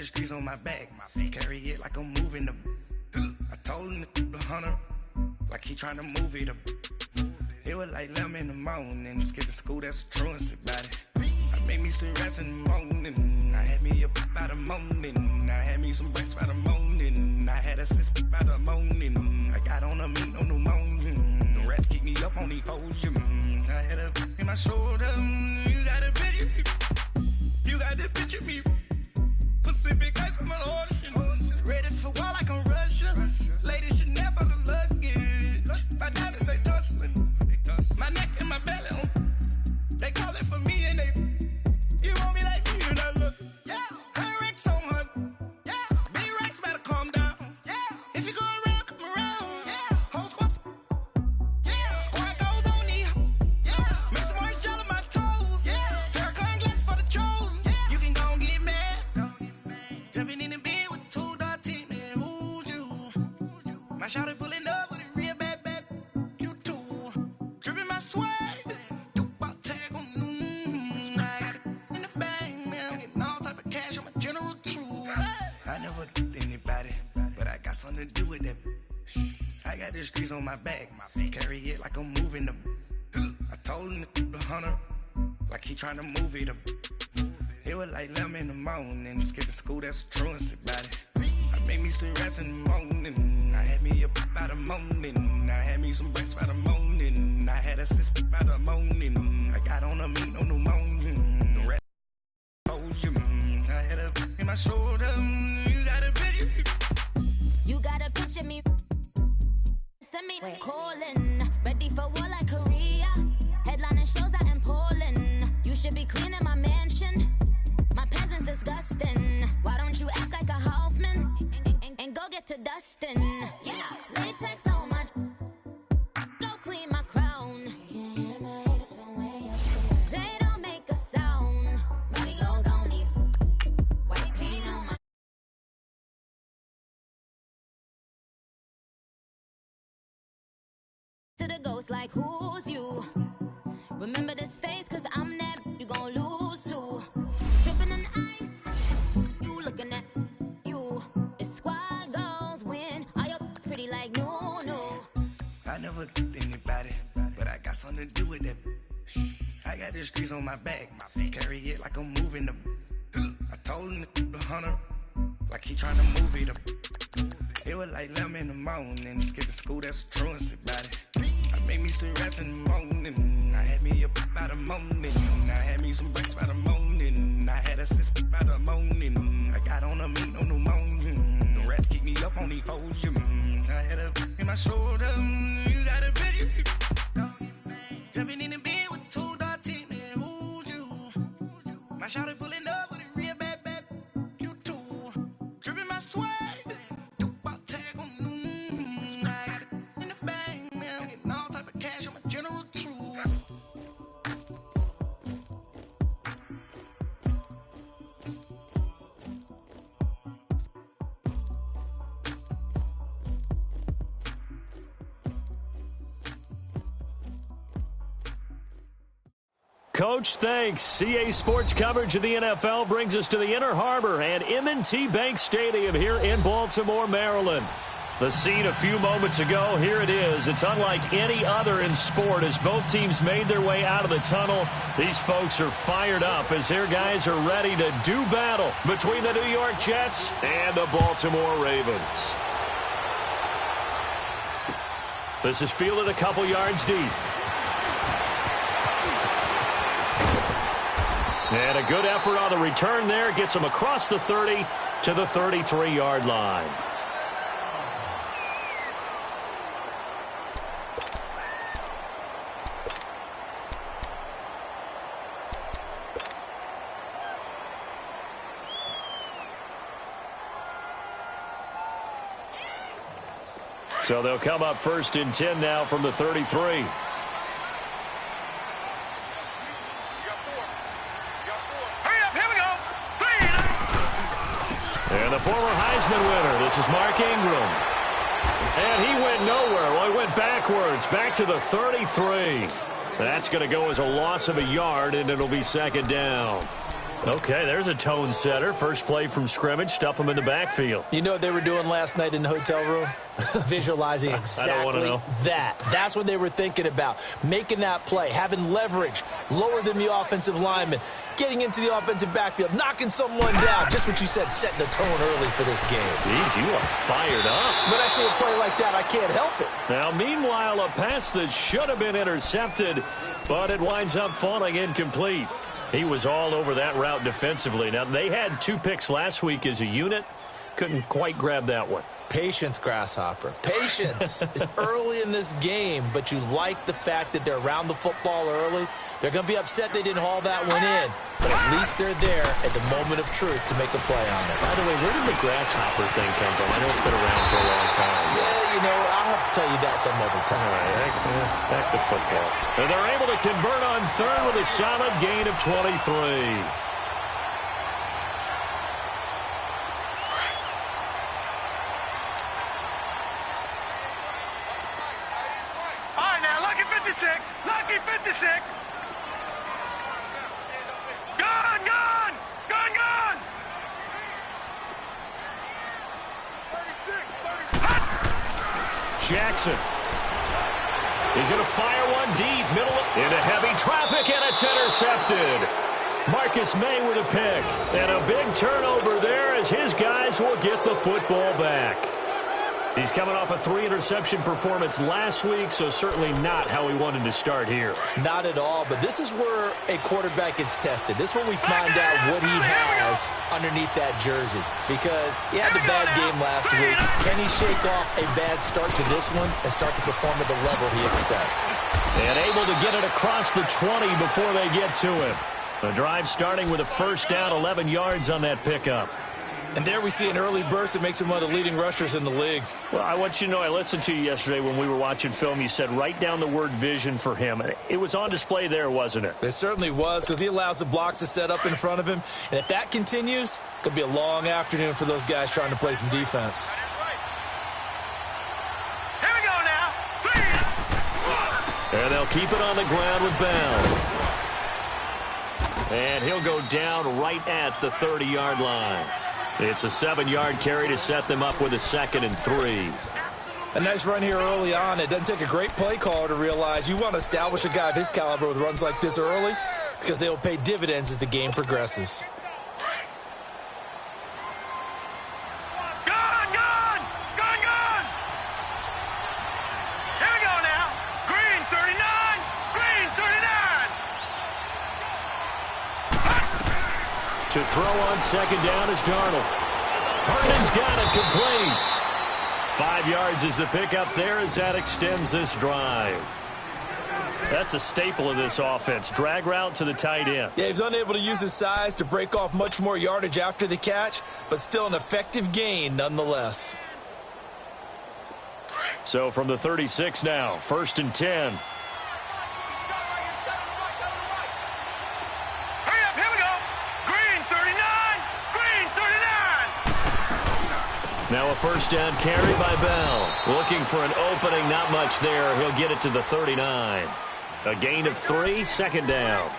streets on my back. Carry it like I'm moving the. I told him to the hunter, like he trying to move it up. It was like 11 in the morning, skipping school, that's the truancy about it. I made me some rest in the morning, I had me a pop by the morning, I had me some breaks by the morning, I had a sis by the morning, I got on a meat, no pneumonia, the rats keep me up on the ocean, I had a in my shoulder, you got a picture, you got the picture me, Pacific ice on my ocean, ready for war like I'm Russian, ladies should never look luggage, my diamonds they tussling. My neck and my belly on. They call it for me and they. You want me like me and I look. Yeah. Her Rex on her. Yeah. Big Rex better calm down. Yeah. If you go around, come around. Yeah. Whole squad. Yeah. Squad goes on the. Yeah. Make some orange gel on my toes. Yeah. Farrakhan glass for the chosen. Yeah. You can go and get mad. Jumping in the bed with 2 dark teeth, man. Who's you? My shawty pulling up with a real bad. Swag, about tag on I got it in the bag now, getting all type of cash. I'm a general true. I never did anybody, but I got something to do with that. I got the streets on my back, carry it like I'm moving the. I told him to the hunter, like he trying to move it up. It was like 11 in the morning, skipping school, that's the truancy about it. I made me some rest in the morning, I had me a pop by the morning, I had me some breaks by the morning, I had a sis by the morning, I got on a meat, no pneumonia, the rest told you, I had a in my shoulder, you got a picture. You got a picture me, send me calling, ready for war like Korea, headlining shows out in Poland, you should be cleaning my mansion, my peasants disgusting, why don't you act like a Hoffman, and go get to dustin', yeah, latex on my, go clean my crown, can't hear my haters from way up there, they don't make a sound, body goes on these, white paint on my, to the ghost like who's you, remember this face cause I'm that, you gon' lose too, tripping in ice, you looking at, you, it's squad goals win, are you pretty like no, no. I never did anybody, but I got something to do with that. I got the streets on my back, carry it like I'm moving the. I told him to the hunter, like he trying to move it up. It was like 11 in the morning, skipping school, that's the truancy about it. I made me some rest in the morning, I had me a pop by the morning, I had me some breaks by the morning, I had a sis by the morning, I got on a meat, no pneumonia, the rats keep me up on the ocean, I had a in my shoulder, you got a picture, jumping in the bed with 2 dark teeth, man, who's you? My shawty pulling up with a real bad, you too, dripping my swag. Coach, thanks. CA Sports coverage of the NFL brings us to the Inner Harbor and M&T Bank Stadium here in Baltimore, Maryland. The scene a few moments ago, here it is. It's unlike any other in sport as both teams made their way out of the tunnel. These folks are fired up as their guys are ready to do battle between the New York Jets and the Baltimore Ravens. This is fielded a couple yards deep. And a good effort on the return there gets him across the 30 to the 33-yard line. So they'll come up 1st and 10 now from the 33. And the former Heisman winner, this is Mark Ingram. And he went nowhere. Well, he went backwards, back to the 33. That's going to go as a loss of a yard, and it'll be 2nd down. Okay, there's a tone setter. First play from scrimmage, stuff them in the backfield. You know what they were doing last night in the hotel room? Visualizing exactly that. That's what they were thinking about. Making that play, having leverage, lower than the offensive lineman, getting into the offensive backfield, knocking someone down. Just what you said, setting the tone early for this game. Jeez, you are fired up. When I see a play like that, I can't help it. Now, meanwhile, a pass that should have been intercepted, but it winds up falling incomplete. He was all over that route defensively. Now, they had 2 picks last week as a unit. Couldn't quite grab that one. Patience, Grasshopper. Patience. It's early in this game, but you like the fact that they're around the football early. They're going to be upset they didn't haul that one in, but at least they're there at the moment of truth to make a play on it. By the way, where did the Grasshopper thing come from? I know it's been around for a long time. Yeah, you know, I'll have to tell you that some other time. All right, back to football. And they're able to convert on third with a solid gain of 23. Lucky 56. Gone, gone, gone, gone. 36. Jackson. He's going to fire one deep, middle into heavy traffic, and it's intercepted. Marcus May with a pick. And a big turnover there as his guys will get the football back. He's coming off a 3-interception performance last week, so certainly not how he wanted to start here. Not at all, but this is where a quarterback gets tested. This is where we find out what he has underneath that jersey. Because he had the bad game last week. Can he shake off a bad start to this one and start to perform at the level he expects? And able to get it across the 20 before they get to him. The drive starting with a first down, 11 yards on that pickup. And there we see an early burst that makes him one of the leading rushers in the league. Well, I want you to know, I listened to you yesterday when we were watching film. You said write down the word vision for him. It was on display there, wasn't it? It certainly was, because he allows the blocks to set up in front of him. And if that continues, it could be a long afternoon for those guys trying to play some defense. Here we go now. And they'll keep it on the ground with Bell. And he'll go down right at the 30-yard line. It's a 7-yard carry to set them up with a 2nd and 3. A nice run here early on. It doesn't take a great play caller to realize you want to establish a guy of his caliber with runs like this early, because they will pay dividends as the game progresses. Gone, gone, gone, gone. Here we go now. Green 39, Green 39. To throw on 2nd down is Darnold. Herndon's got it complete. 5 yards is the pickup there as that extends this drive. That's a staple of this offense. Drag route to the tight end. Yeah, he was unable to use his size to break off much more yardage after the catch, but still an effective gain nonetheless. So from the 36 now, 1st and 10. Now a first down carry by Bell. Looking for an opening, not much there. He'll get it to the 39. A gain of 3, 2nd down.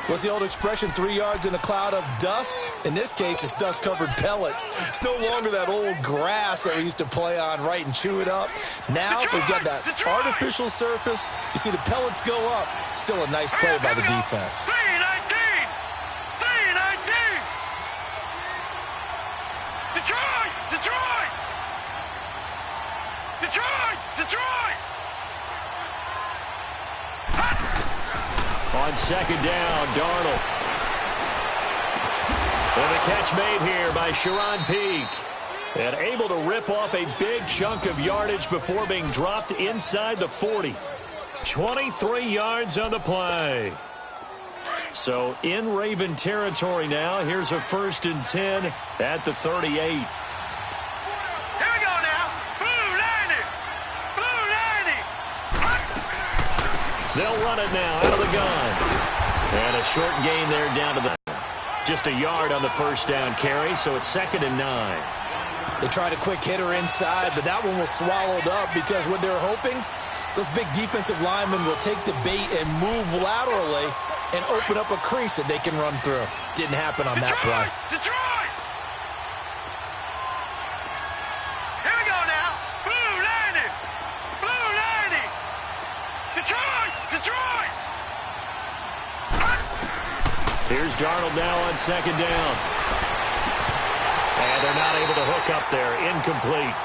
What's the old expression, 3 yards in a cloud of dust? In this case, it's dust-covered pellets. It's no longer that old grass that we used to play on, right, and chew it up. Now we've got that artificial surface. You see the pellets go up. Still a nice play by the defense. 319! 319! Detroit! Detroit! Detroit! Detroit! On 2nd down, Darnold. And the catch made here by Sharon Peak. And able to rip off a big chunk of yardage before being dropped inside the 40. 23 yards on the play. So in Raven territory now. Here's a 1st and 10 at the 38. Here we go now. Blue 90. Blue 90. They'll run it now out of the gun. And a short gain there down to just a yard on the first down carry, so it's 2nd and 9. They tried a quick hitter inside, but that one was swallowed up because what they're hoping, those big defensive linemen will take the bait and move laterally and open up a crease that they can run through. Didn't happen on that play. Detroit! Here we go now. Blue landing. Blue landing. Detroit! Detroit! Here's Darnold now on second down. And they're not able to hook up there. Incomplete.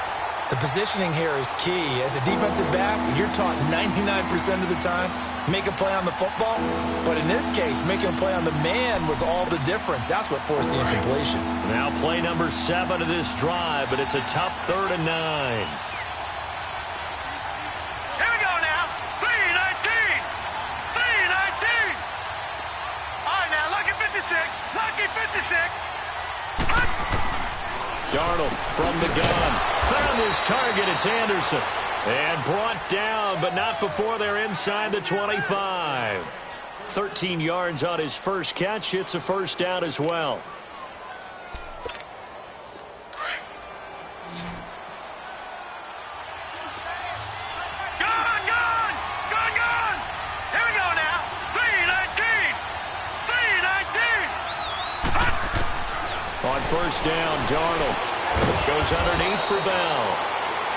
The positioning here is key. As a defensive back, you're taught 99% of the time, make a play on the football. But in this case, making a play on the man was all the difference. That's what forced the incompletion. Now play number 7 of this drive, but it's a tough 3rd and 9. Here we go now. 3-19. 3-19. All right, now, lucky 56. Lucky 56. Darnold from the gun. Found his target. It's Anderson. And brought down, but not before they're inside the 25. 13 yards on his first catch. It's a first down as well. Gone, gone. Gone, gone. Here we go now. 3-19. 3-19. On first down, Darnold goes underneath for Bell.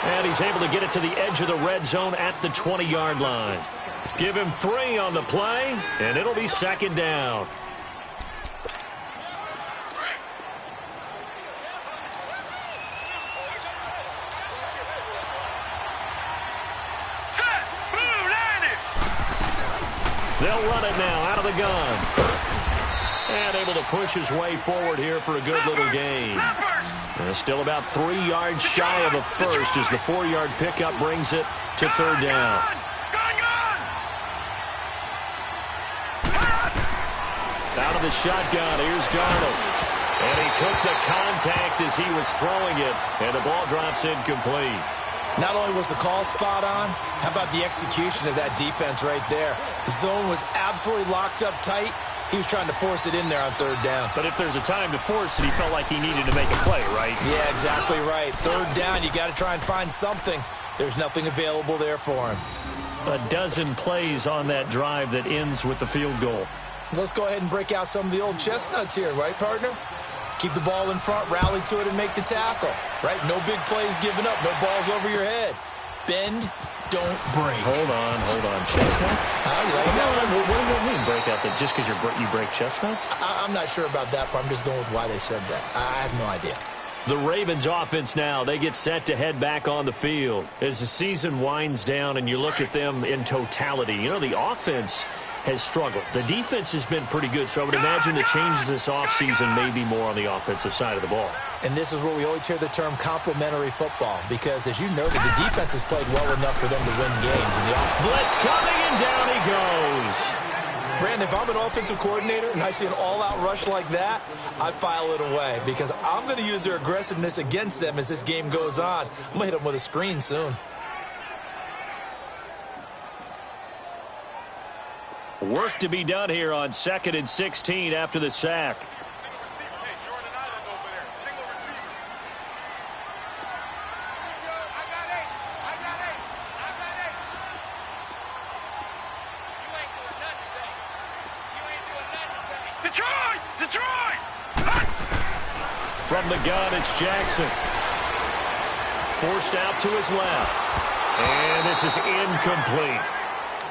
And he's able to get it to the edge of the red zone at the 20-yard line. Give him 3 on the play, and it'll be second down. Set. Blue landing. They'll run it now out of the gun. And able to push his way forward here for a good little gain. Still about 3 yards shy of a first as the 4-yard pickup brings it to third down. Out of the shotgun, here's Darnold. And he took the contact as he was throwing it, and the ball drops incomplete. Not only was the call spot on, how about the execution of that defense right there? The zone was absolutely locked up tight. He was trying to force it in there on third down. But if there's a time to force it, he felt like he needed to make a play, right? Yeah, exactly right. Third down, you got to try and find something. There's nothing available there for him. A dozen plays on that drive that ends with the field goal. Let's go ahead and break out some of the old chestnuts here, right, partner? Keep the ball in front, rally to it, and make the tackle, right? No big plays given up, no balls over your head. Bend, don't break. Hold on. Chestnuts? You like that one? What does that mean, break out? That just because you break chestnuts? I'm not sure about that, but I'm just going with why they said that. I have no idea. The Ravens offense now, they get set to head back on the field. As the season winds down and you look at them in totality, you know, the offense has struggled. The defense has been pretty good, so I would imagine the changes this offseason may be more on the offensive side of the ball. And this is where we always hear the term complementary football, because as you noted, the defense has played well enough for them to win games. And the blitz coming, and down he goes. Brandon, if I'm an offensive coordinator and I see an all-out rush like that, I file it away because I'm going to use their aggressiveness against them as this game goes on. I'm going to hit them with a screen soon. Work to be done here on 2nd and 16 after the sack. Detroit! From the gun, it's Jackson. Forced out to his left. And this is incomplete.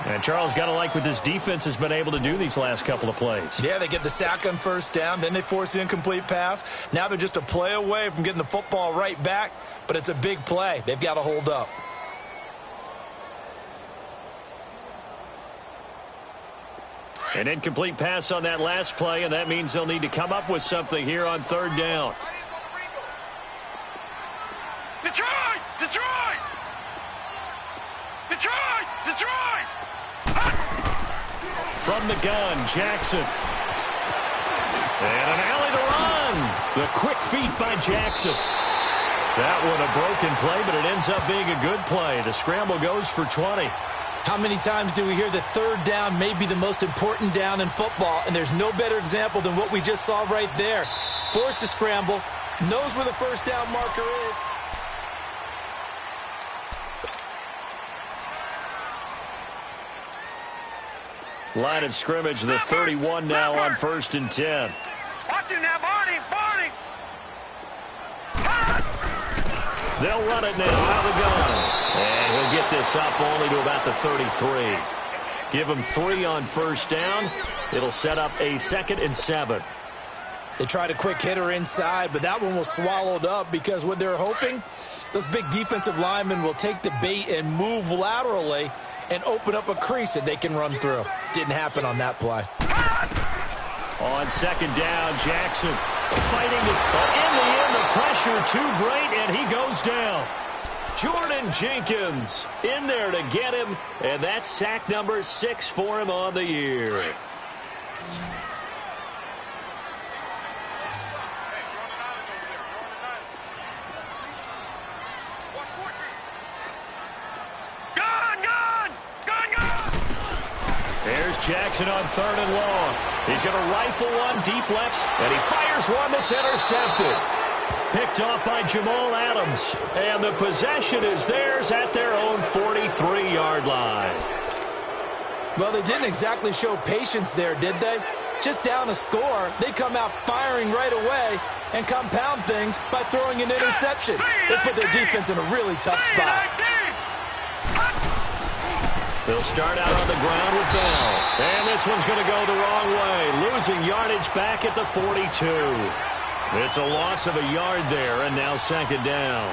And Charles, got to like what this defense has been able to do these last couple of plays. Yeah, they get the sack on first down, then they force the incomplete pass. Now they're just a play away from getting the football right back, but it's a big play. They've got to hold up. An incomplete pass on that last play, and that means they'll need to come up with something here on third down. Detroit! Detroit! Detroit! Detroit! From the gun, Jackson. And an alley to run. The quick feet by Jackson. That one a broken play, but it ends up being a good play. The scramble goes for 20. How many times do we hear that third down may be the most important down in football, and there's no better example than what we just saw right there. Forced to scramble, knows where the first down marker is. Line of scrimmage, the 31 now on 1st and 10. Watch him now, Barney. They'll run it now out of the gun. And he'll get this up only to about the 33. Give him 3 on 1st down. It'll set up a 2nd and 7. They tried a quick hitter inside, but that one was swallowed up because what they're hoping, those big defensive linemen will take the bait and move laterally and open up a crease that they can run through. Didn't happen on that play. On 2nd down, Jackson fighting this, but in the end, the pressure too great, and he goes down. Jordan Jenkins in there to get him, and that's sack number 6 for him on the year. There's Jackson on 3rd and long. He's going to rifle one deep left, and he fires one that's intercepted. Picked off by Jamal Adams, and the possession is theirs at their own 43-yard line. Well, they didn't exactly show patience there, did they? Just down a score, they come out firing right away and compound things by throwing an interception. They put their defense in a really tough spot. They'll start out on the ground with Bell. And this one's going to go the wrong way, losing yardage back at the 42. It's a loss of a yard there, and now 2nd down.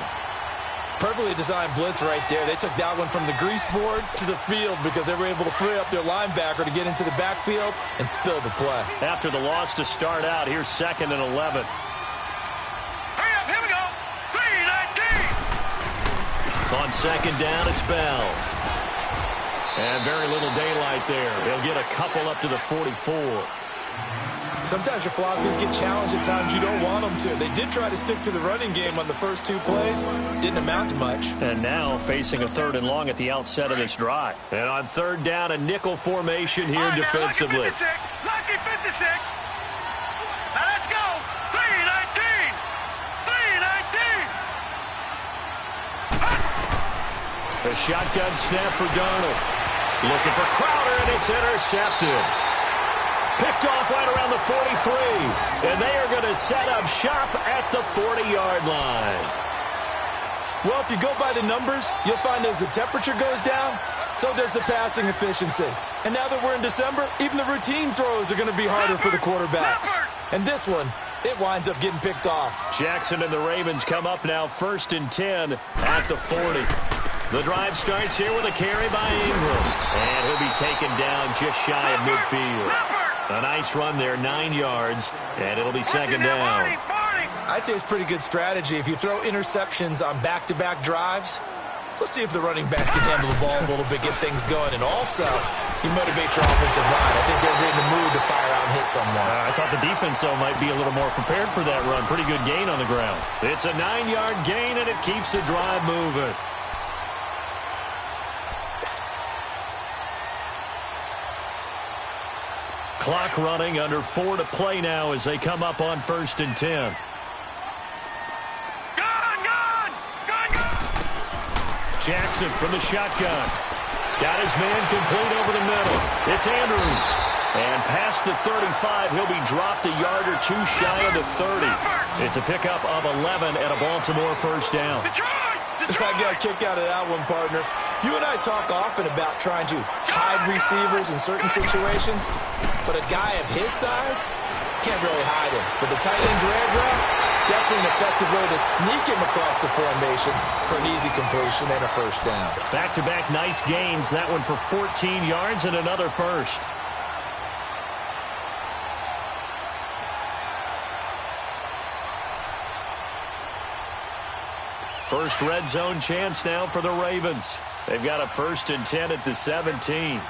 Perfectly designed blitz right there. They took that one from the grease board to the field because they were able to free up their linebacker to get into the backfield and spill the play. After the loss to start out, here's 2nd and 11. Hurry up, here we go. 3-19. On 2nd down, it's Bell. And very little daylight there. He'll get a couple up to the 44. Sometimes your philosophies get challenged at times you don't want them to. They did try to stick to the running game on the first 2 plays. Didn't amount to much. And now facing a 3rd and long at the outset of this drive. And on 3rd down, a nickel formation here Right, defensively. Lucky 56. Lucky 56. Now let's go. 3-19. 3-19. A shotgun snap for Darnold. Looking for Crowder, and it's intercepted. Picked off right around the 43. And they are going to set up shop at the 40-yard line. Well, if you go by the numbers, you'll find as the temperature goes down, so does the passing efficiency. And now that we're in December, even the routine throws are going to be harder for the quarterbacks. And this one, it winds up getting picked off. Jackson and the Ravens come up now 1st and 10 at the 40. The drive starts here with a carry by Ingram. And he'll be taken down just shy of midfield. A nice run there, 9 yards, and it'll be 2nd down. I'd say it's pretty good strategy. If you throw interceptions on back-to-back drives, let's see if the running backs can handle the ball a little bit, get things going. And also, you motivate your offensive line. I think they're in the mood to fire out and hit someone. I thought the defense, though, might be a little more prepared for that run. Pretty good gain on the ground. It's a 9-yard gain, and it keeps the drive moving. Clock running, under 4 to play now as they come up on 1st and 10. Jackson from the shotgun. Got his man complete over the middle. It's Andrews. And past the 35, he'll be dropped a yard or 2 shy of the 30. It's a pickup of 11 and a Baltimore 1st down. I got a kick out of that one, partner. You and I talk often about trying to hide receivers in certain situations, but a guy of his size can't really hide him. But the tight end drag route, definitely an effective way to sneak him across the formation for an easy completion and a 1st down. Back-to-back nice gains. That one for 14 yards and another 1st. First red zone chance now for the Ravens. They've got a 1st and 10 at the 17.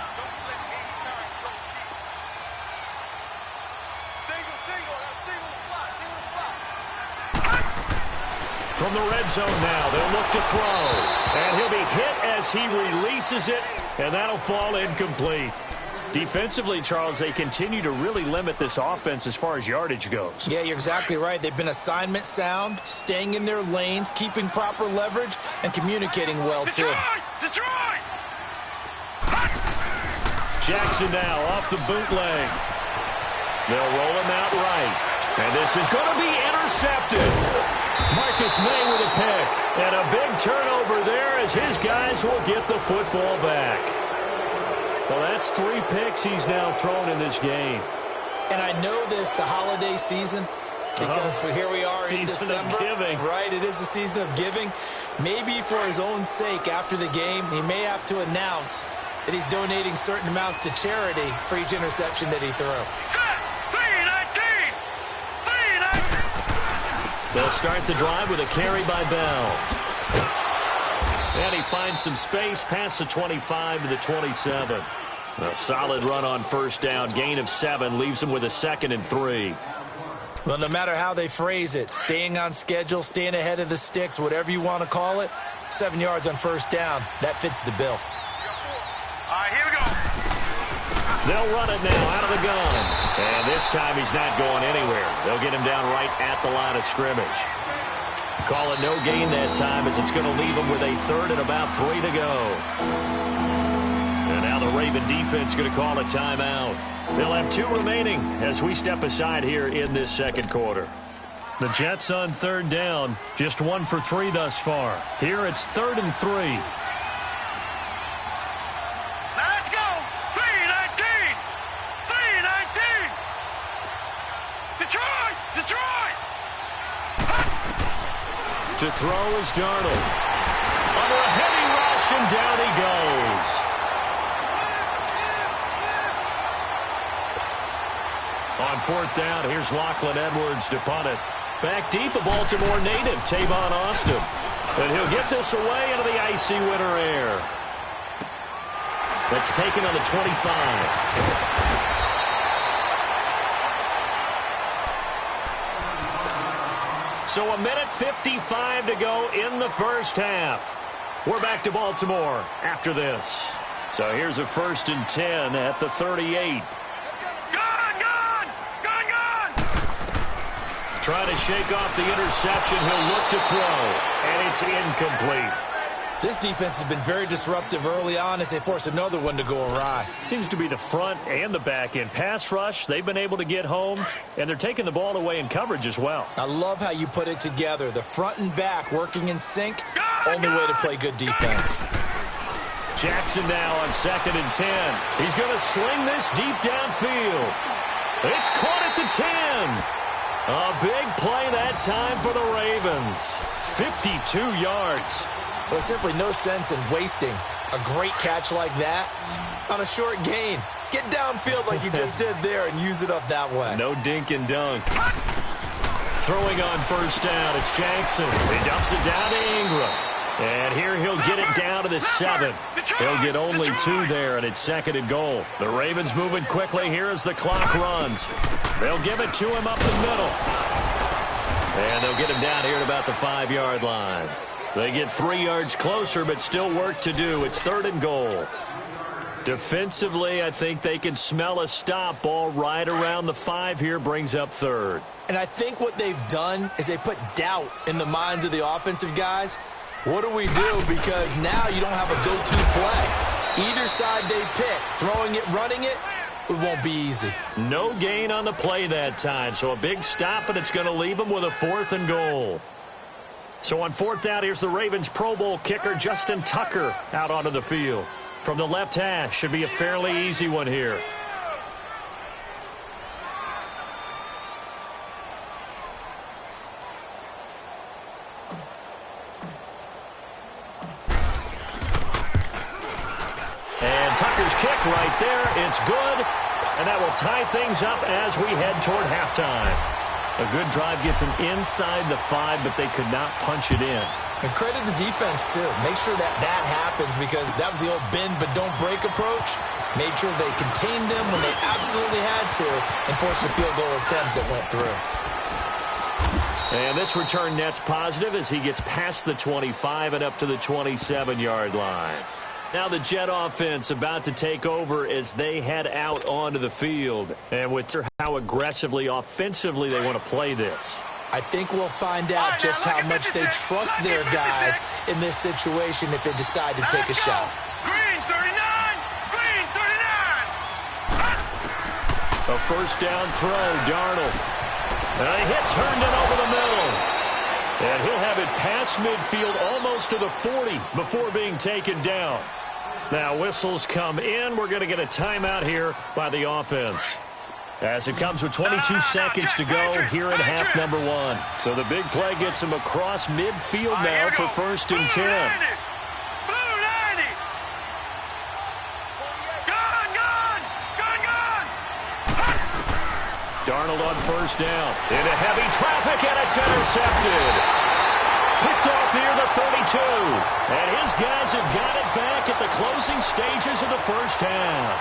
From the red zone now, they'll look to throw. And he'll be hit as he releases it, and that'll fall incomplete. Defensively, Charles, they continue to really limit this offense as far as yardage goes. Yeah, you're exactly right. They've been assignment sound, staying in their lanes, keeping proper leverage, and communicating well, too. Detroit! Jackson now off the bootleg. They'll roll him out right. And this is going to be intercepted. Marcus May with a pick. And a big turnover there as his guys will get the football back. Well, that's 3 picks he's now thrown in this game. And I know this, the holiday season, because here we are in December. Season of giving. Right, it is the season of giving. Maybe for his own sake after the game, he may have to announce that he's donating certain amounts to charity for each interception that he threw. They'll start the drive with a carry by Bell. And he finds some space past the 25 to the 27. A solid run on first down. Gain of 7 leaves him with a 2nd and 3. Well, no matter how they phrase it, staying on schedule, staying ahead of the sticks, whatever you want to call it, 7 yards on first down, that fits the bill. All right, here we go. They'll run it now out of the gun. And this time he's not going anywhere. They'll get him down right at the line of scrimmage. Call it no gain that time as it's going to leave him with a 3rd and about 3 to go. And now the Raven defense going to call a timeout. They'll have 2 remaining as we step aside here in this second quarter. The Jets on 3rd down, just 1 for 3 thus far. Here it's 3rd and 3. Let's go. 3-19. 3-19. Detroit. Detroit. To throw is Darnold. Under a heavy rush, and down he goes. On 4th down, here's Lachlan Edwards to punt it. Back deep, a Baltimore native, Tavon Austin. And he'll get this away into the icy winter air. That's taken on the 25. So 1:55 to go in the first half. We're back to Baltimore after this. So here's a 1st and 10 at the 38. Trying to shake off the interception. He'll look to throw, and it's incomplete. This defense has been very disruptive early on as they force another one to go awry. Seems to be the front and the back end. Pass rush, they've been able to get home, and they're taking the ball away in coverage as well. I love how you put it together. The front and back working in sync, only way to play good defense. Jackson now on 2nd and 10. He's going to sling this deep downfield. It's caught at the 10. A big play that time for the Ravens. 52 yards. Well, there's simply no sense in wasting a great catch like that on a short gain. Get downfield like you just did there and use it up that way. No dink and dunk. Throwing on first down, it's Jackson. He dumps it down to Ingram. And here he'll get it down to the 7. He'll get only 2 there, and it's 2nd and goal. The Ravens moving quickly here as the clock runs. They'll give it to him up the middle. And they'll get him down here at about the 5-yard line. They get 3 yards closer, but still work to do. It's 3rd and goal. Defensively, I think they can smell a stop. Ball right around the 5 here, brings up 3rd. And I think what they've done is they put doubt in the minds of the offensive guys. What do we do? Because now you don't have a go-to play. Either side they pick, throwing it, running it, it won't be easy. No gain on the play that time, so a big stop, and it's going to leave them with a 4th and goal. So on 4th down, here's the Ravens Pro Bowl kicker Justin Tucker out onto the field. From the left hash, should be a fairly easy one here. And Tucker's kick right there. It's good. And that will tie things up as we head toward halftime. A good drive gets them inside the 5, but they could not punch it in. And credit the defense, too. Make sure that that happens because that was the old bend but don't break approach. Made sure they contained them when they absolutely had to and forced the field goal attempt that went through. And this return net's positive as he gets past the 25 and up to the 27-yard line. Now the Jet offense about to take over as they head out onto the field. And with how aggressively, offensively they want to play this. I think we'll find out just how much they trust their guys in this situation if they decide to take a shot. Green 39. Green 39. A first down throw, Darnold. And he hits Herndon over the middle. And he'll have it past midfield almost to the 40 before being taken down. Now whistles come in. We're going to get a timeout here by the offense. As it comes with 22 seconds to go here in half number 1. So the big play gets him across midfield now for first and 10. Darnold on first down. Into heavy traffic, and it's intercepted. Picked off near the 32. And his guys have got it back at the closing stages of the first half.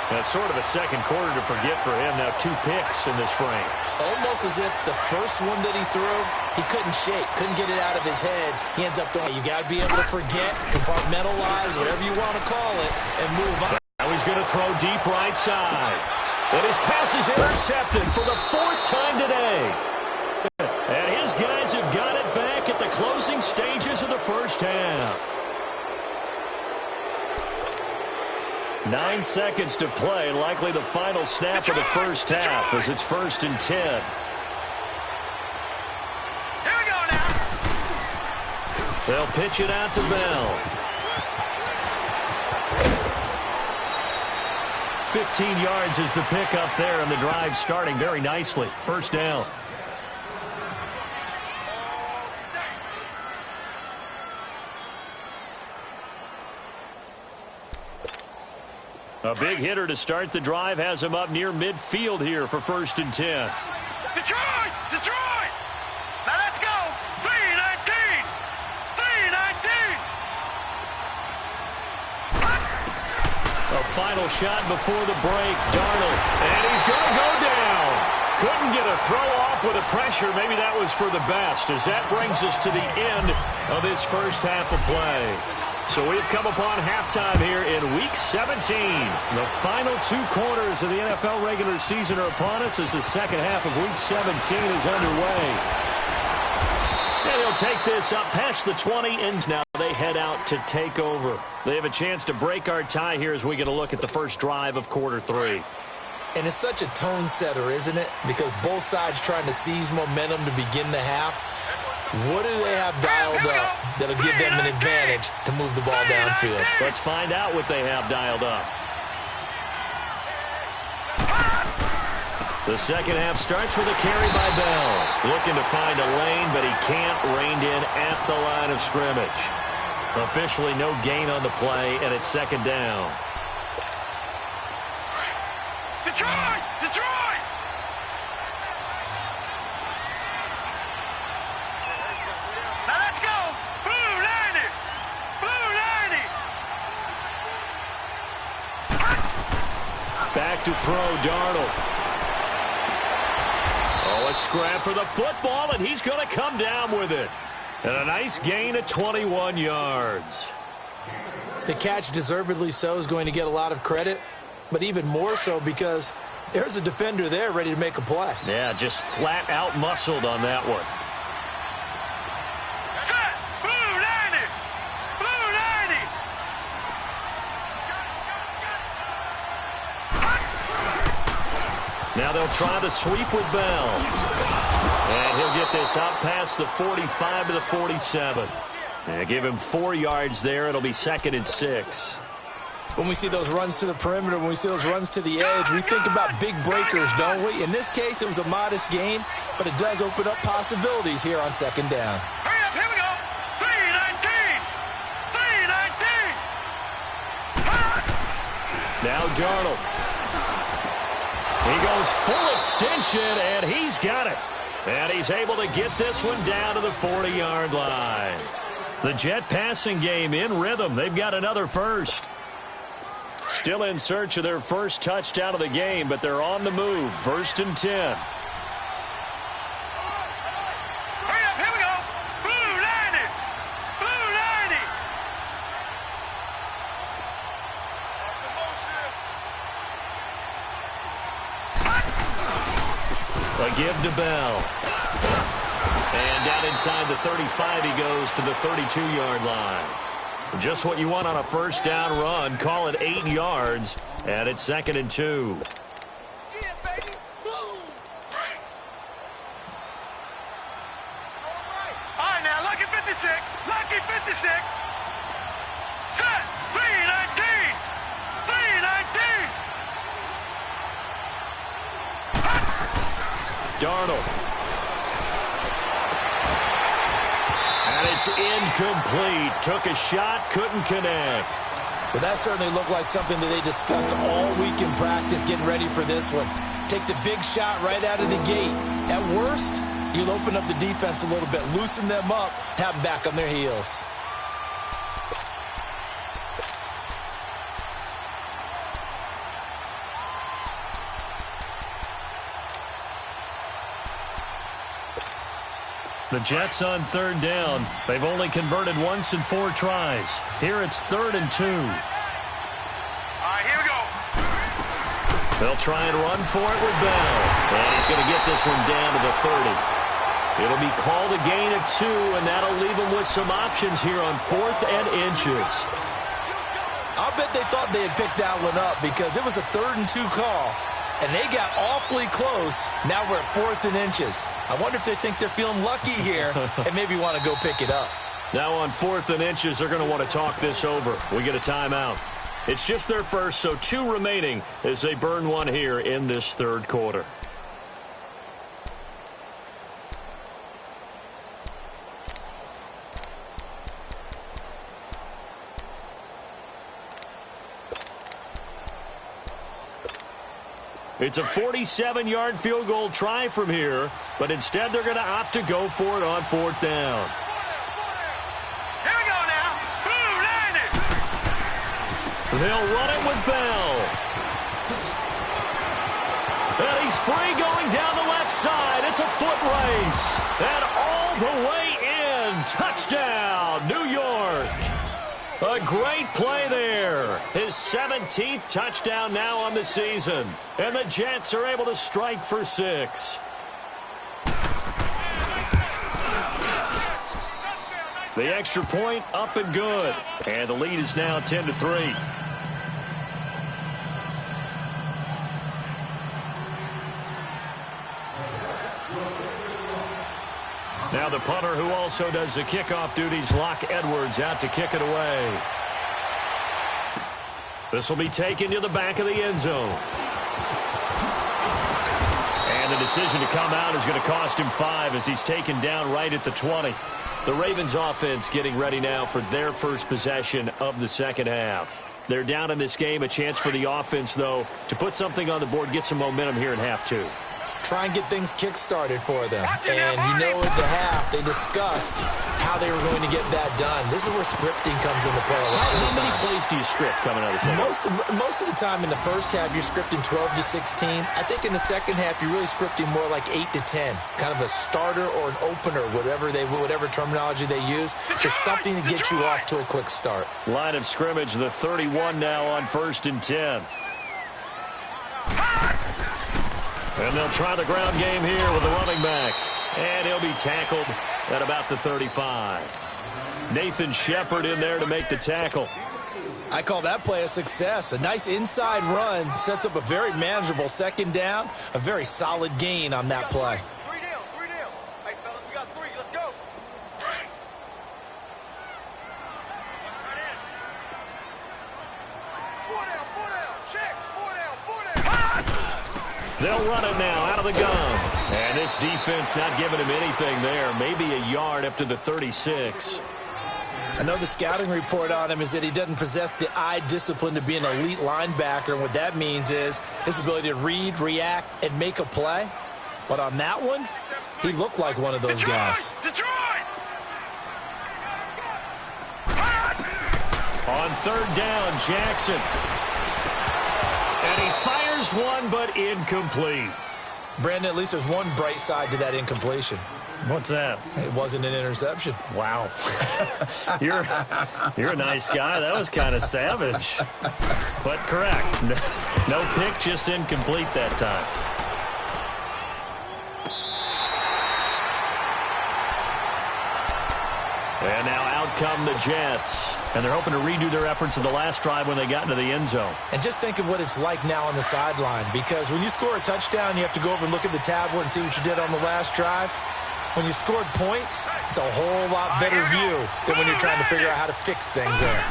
That's sort of a second quarter to forget for him. Now 2 picks in this frame. Almost as if the first one that he threw, he couldn't shake, couldn't get it out of his head. He ends up throwing. You got to be able to forget, compartmentalize, whatever you want to call it, and move on. Now he's going to throw deep right side. And his pass is intercepted for the 4th time today. And his guys have got it back at the closing stages of the first half. 9 seconds to play, likely the final snap of the first half as it's first and 10. Here we go now. They'll pitch it out to Bell. 15 yards is the pickup there, and the drive starting very nicely. First down. A big hitter to start the drive has him up near midfield here for first and 10. Detroit! Detroit! Now let's go! 3-19! 3-19! A final shot before the break. Darnold. And he's going to go down. Couldn't get a throw off with the pressure. Maybe that was for the best, as that brings us to the end of this first half of play. So we've come upon halftime here in Week 17. The final 2 quarters of the NFL regular season are upon us as the second half of Week 17 is underway. And he'll take this up past the 20, and now they head out to take over. They have a chance to break our tie here as we get a look at the first drive of quarter 3. And it's such a tone setter, isn't it? Because both sides trying to seize momentum to begin the half. What do they have dialed up that'll give them an advantage to move the ball downfield? Let's find out what they have dialed up. The second half starts with a carry by Bell. Looking to find a lane, but he can't. Reined in at the line of scrimmage. Officially no gain on the play, and it's second down. Detroit! Detroit! Now let's go! Blue 90! Blue 90! Back to throw, Darnold. Oh, a scrap for the football, and he's going to come down with it. And a nice gain of 21 yards. The catch, deservedly so, is going to get a lot of credit, but even more so because there's a defender there ready to make a play. Yeah, just flat out muscled on that one. Set! Blue 90! Blue 90! Now they'll try the sweep with Bell. And he'll get this out past the 45 to the 47. And give him 4 yards there. It'll be second and 6. When we see those runs to the perimeter, when we see those runs to the edge, we think about big breakers, don't we? In this case, it was a modest gain, but it does open up possibilities here on second down. Hurry up, here we go! 3-19! 3-19! Now Darnold. He goes full extension, and he's got it. And he's able to get this one down to the 40-yard line. The Jet passing game in rhythm. They've got another first. Still in search of their first touchdown of the game, but they're on the move. First and 10. Hurry up, here we go! Blue 90! Blue 90! A give to Bell. And down inside the 35 he goes to the 32-yard line. Just what you want on a first down run. Call it 8 yards, and it's second and 2. Darnold. And it's incomplete. Took a shot, couldn't connect. Well, that certainly looked like something that they discussed all week in practice getting ready for this one. Take the big shot right out of the gate. At worst, you'll open up the defense a little bit, loosen them up, have them back on their heels. The Jets on third down. They've only converted once in 4 tries. Here it's 3rd and 2. All right, here we go. They'll try and run for it with Bell. And he's going to get this one down to the 30. It'll be called a gain of 2, and that'll leave them with some options here on 4th and inches. I'll bet they thought they had picked that one up because it was a 3rd and 2 call. And they got awfully close. Now we're at 4th and inches. I wonder if they think they're feeling lucky here and maybe want to go pick it up. Now on 4th and inches, they're going to want to talk this over. We get a timeout. It's just their first, so 2 remaining as they burn one here in this 3rd quarter. It's a 47-yard field goal try from here, but instead they're going to opt to go for it on 4th down. Here we go now. Boom, landed. They'll run it with Bell. And he's free going down the left side. It's a foot race. And all the way in. Touchdown, New York. A great play there. His 17th touchdown now on the season. And the Jets are able to strike for 6. The extra point up and good. And the lead is now 10-3. Now the punter who also does the kickoff duties, Locke Edwards, out to kick it away. This will be taken to the back of the end zone. And the decision to come out is going to cost him 5 as he's taken down right at the 20. The Ravens offense getting ready now for their first possession of the second half. They're down in this game. A chance for the offense, though, to put something on the board, get some momentum here in half 2. Try and get things kick-started for them. And you know at the half, they discussed how they were going to get that done. This is where scripting comes into play a lot of the time. How many plays do you script coming out of the second half? Most of the time in the first half, you're scripting 12 to 16. I think in the second half, you're really scripting more like 8 to 10. Kind of a starter or an opener, whatever terminology they use. Just something to get you off to a quick start. Line of scrimmage, the 31 now on 1st and 10. And they'll try the ground game here with the running back. And he'll be tackled at about the 35. Nathan Shepard in there to make the tackle. I call that play a success. A nice inside run sets up a very manageable 2nd down. A very solid gain on that play. 3 down. Hey, fellas, we got 3. Let's go. Four down. Check. 4 down. They'll run it now out of the gun. And this defense not giving him anything there. Maybe a yard up to the 36. I know the scouting report on him is that he doesn't possess the eye discipline to be an elite linebacker. And what that means is his ability to read, react, and make a play. But on that one, he looked like one of those guys. Detroit! On 3rd down, Jackson. And he fires one, but incomplete. Brandon, at least there's one bright side to that incompletion. What's that? It wasn't an interception. Wow. You're a nice guy. That was kind of savage. But correct. No pick, just incomplete that time. And now out come the Jets. And they're hoping to redo their efforts in the last drive when they got into the end zone. And just think of what it's like now on the sideline. Because when you score a touchdown, you have to go over and look at the tablet and see what you did on the last drive. When you scored points, it's a whole lot better view than when you're trying to figure out how to fix things there.